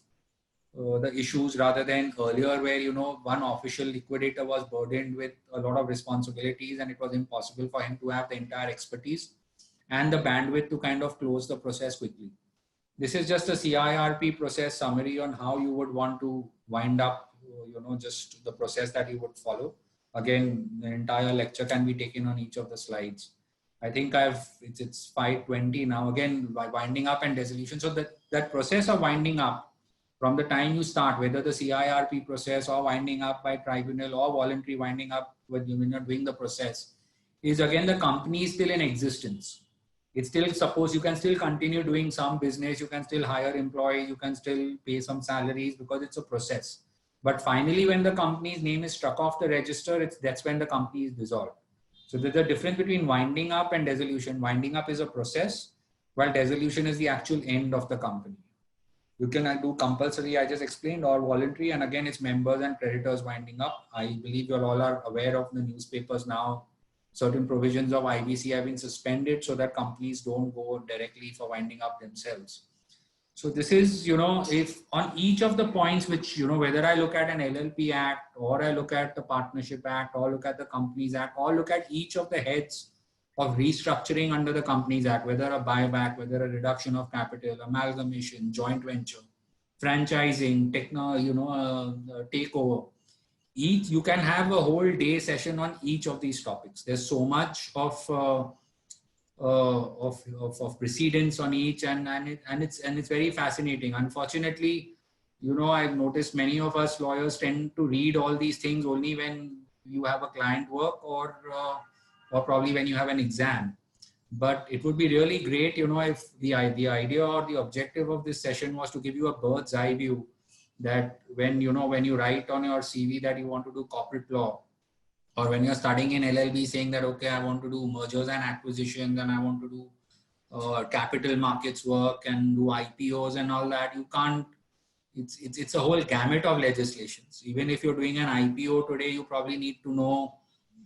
the issues, rather than earlier where, one official liquidator was burdened with a lot of responsibilities and it was impossible for him to have the entire expertise and the bandwidth to kind of close the process quickly. This is just a CIRP process summary on how you would want to wind up, just the process that you would follow. Again, the entire lecture can be taken on each of the slides. I think it's 5:20 now. Again, by winding up and dissolution. So that process of winding up, from the time you start, whether the CIRP process or winding up by tribunal or voluntary winding up when you're doing the process, is again the company is still in existence. It's still, suppose you can still continue doing some business, you can still hire employees, you can still pay some salaries because it's a process. But finally, when the company's name is struck off the register, that's when the company is dissolved. So there's a difference between winding up and dissolution. Winding up is a process, while dissolution is the actual end of the company. You can do compulsory, I just explained, or voluntary. And again, it's members and creditors winding up. I believe you all are aware of the newspapers now. Certain provisions of IBC have been suspended so that companies don't go directly for winding up themselves. So this is, if on each of the points, which, whether I look at an LLP Act or I look at the Partnership Act or look at the Companies Act or look at each of the heads of restructuring under the Companies Act, whether a buyback, whether a reduction of capital, amalgamation, joint venture, franchising, takeover, you can have a whole day session on each of these topics. There's so much of precedence on each, and it's very fascinating. Unfortunately, I've noticed many of us lawyers tend to read all these things only when you have a client work or probably when you have an exam. But it would be really great, if the idea or the objective of this session was to give you a bird's eye view, that when you write on your CV that you want to do corporate law, or when you're studying in LLB saying that, okay, I want to do mergers and acquisitions and I want to do capital markets work and do IPOs and all that, you can't, it's a whole gamut of legislations. Even if you're doing an IPO today, you probably need to know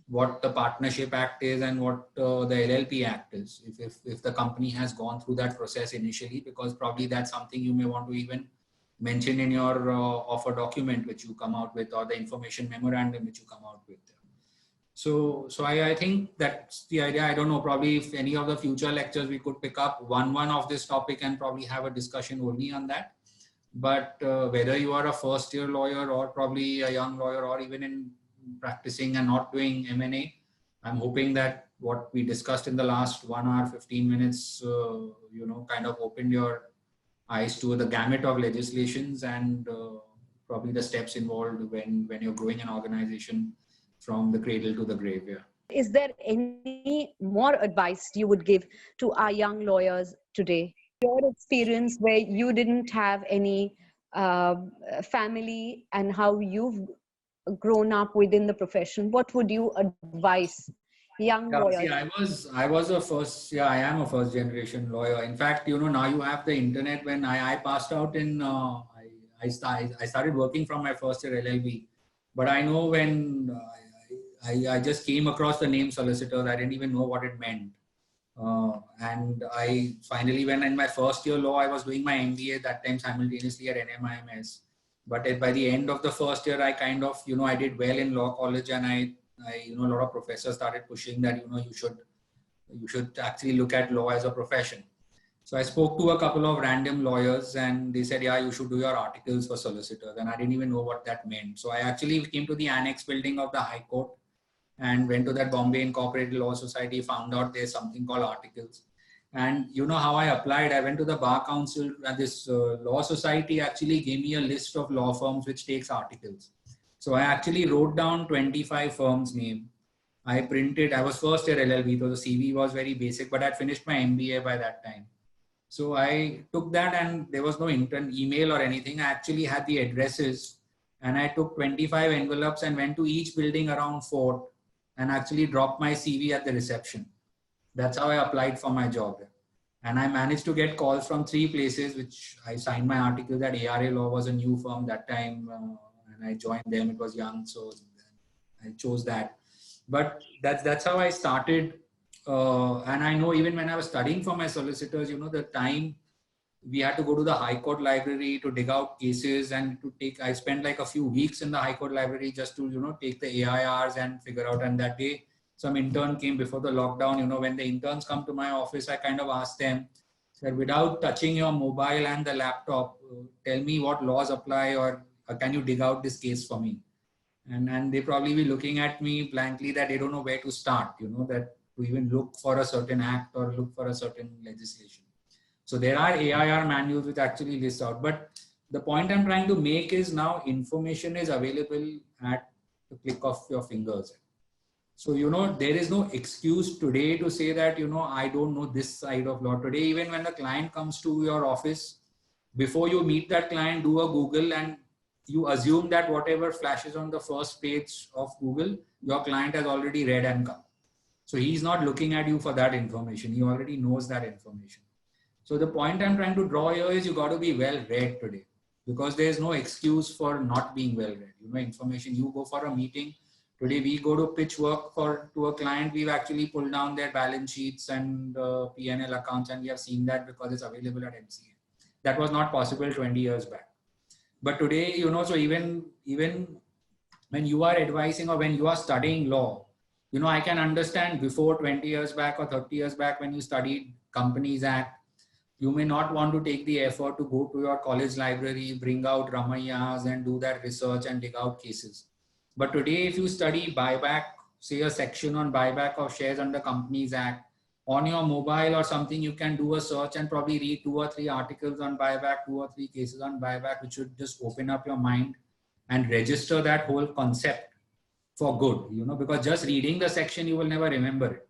what the Partnership Act is and what the LLP Act is, if the company has gone through that process initially, because probably that's something you may want to even mention in your offer document which you come out with, or the information memorandum which you come out with. So I think that's the idea. I don't know, probably if any of the future lectures we could pick up one of this topic and probably have a discussion only on that. But whether you are a first year lawyer or probably a young lawyer or even in practicing and not doing M&A, I'm hoping that what we discussed in the last 1 hour, 15 minutes, kind of opened your eyes to the gamut of legislations and probably the steps involved when you're growing an organization from the cradle to the grave. Yeah. Is there any more advice you would give to our young lawyers today? Your experience where you didn't have any uh, family and how you've grown up within the profession, what would you advise young Yeah, lawyers? see, I was a first, yeah, I am a first generation lawyer. In fact, now you have the internet. When I passed out in, I started working from my first year LLB. But I know when I just came across the name solicitors, I didn't even know what it meant. And I finally, when in my first year law, I was doing my MBA that time simultaneously at NMIMS. But by the end of the first year, I kind of, I did well in law college, and a lot of professors started pushing that, you should actually look at law as a profession. So I spoke to a couple of random lawyers, and they said, yeah, you should do your articles for solicitors. And I didn't even know what that meant. So I actually came to the annex building of the High Court and went to that Bombay Incorporated Law Society, found out there's something called articles. And you know how I applied? I went to the Bar Council, and this law society actually gave me a list of law firms which takes articles. So I actually wrote down 25 firms' name. I was first year LLB, so the CV was very basic, but I'd finished my MBA by that time. So I took that, and there was no email or anything. I actually had the addresses, and I took 25 envelopes and went to each building around Fort and actually dropped my CV at the reception. That's how I applied for my job. And I managed to get calls from 3 places, which I signed my article that ARA Law was a new firm that time. And I joined them. It was young, so I chose that. But that's how I started. And I know even when I was studying for my solicitors, the time we had to go to the High Court library to dig out cases, and I spent like a few weeks in the High Court library just to, take the AIRs and figure out. And that day, some intern came before the lockdown. When the interns come to my office, I kind of asked them that without touching your mobile and the laptop, tell me what laws apply, or can you dig out this case for me? And they probably be looking at me blankly that they don't know where to start, that to even look for a certain act or look for a certain legislation. So there are AIR manuals which actually list out. But the point I'm trying to make is now information is available at the click of your fingers. So, there is no excuse today to say that, I don't know this side of law. Today, even when the client comes to your office, before you meet that client, do a Google, and you assume that whatever flashes on the first page of Google, your client has already read and come. So he's not looking at you for that information. He already knows that information. So the point I'm trying to draw here is you got to be well read today, because there is no excuse for not being well read. Information, you go for a meeting. Today we go to pitch work to a client. We've actually pulled down their balance sheets and P&L accounts, and we have seen that because it's available at MCA. That was not possible 20 years back. But today, so even when you are advising or when you are studying law, I can understand before 20 years back or 30 years back when you studied Companies Act, you may not want to take the effort to go to your college library, bring out Ramayyas and do that research and dig out cases. But today, if you study buyback, say a section on buyback of shares under Companies Act, on your mobile or something, you can do a search and probably read 2 or 3 articles on buyback, 2 or 3 cases on buyback, which should just open up your mind and register that whole concept for good, because just reading the section, you will never remember it.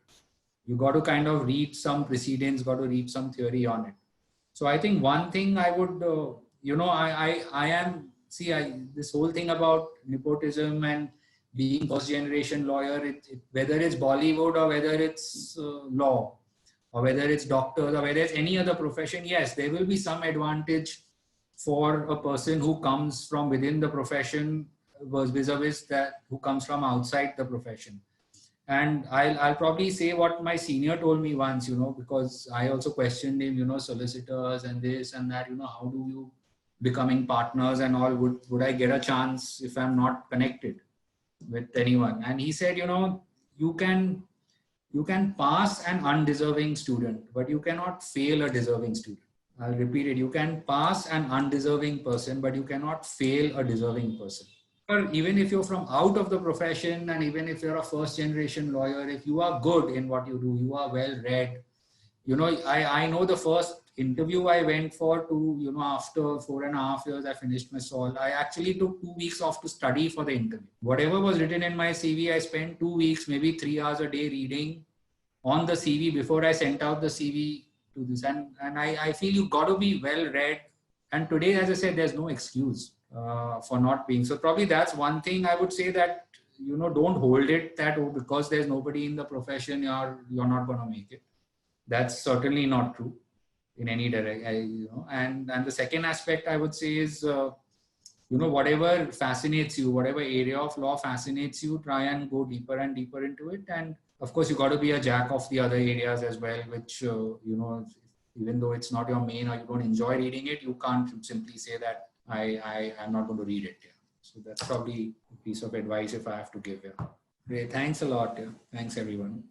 You got to kind of read some precedents, got to read some theory on it. So I think one thing I would, this whole thing about nepotism and being first generation lawyer, whether it's Bollywood or whether it's law or whether it's doctors or whether it's any other profession, yes, there will be some advantage for a person who comes from within the profession vis-a-vis that who comes from outside the profession. And I'll probably say what my senior told me once, because I also questioned him, solicitors and this and that, how do you becoming partners and all, would I get a chance if I'm not connected with anyone? And he said, you can pass an undeserving student, but you cannot fail a deserving student. I'll repeat it. You can pass an undeserving person, but you cannot fail a deserving person. Or even if you're from out of the profession, and even if you're a first generation lawyer, if you are good in what you do, you are well read. I know the first interview I went for to, you know, after 4.5 years, I finished my SOL. I actually took 2 weeks off to study for the interview. Whatever was written in my CV, I spent 2 weeks, maybe 3 hours a day reading on the CV before I sent out the CV to this. And I feel you got to be well read. And today, as I said, there's no excuse for not being. So probably that's one thing I would say, that, you know, don't hold it that, oh, because there's nobody in the profession, you're not going to make it. That's certainly not true in any direction, you know. And the second aspect I would say is, you know, whatever fascinates you, whatever area of law fascinates you, try and go deeper and deeper into it. And of course, you got to be a jack of the other areas as well, which, you know, even though it's not your main or you don't enjoy reading it, you can't simply say that I'm not going to read it. Yeah. So that's probably a piece of advice if I have to give. Yeah. Great. Thanks a lot. Yeah. Thanks, everyone.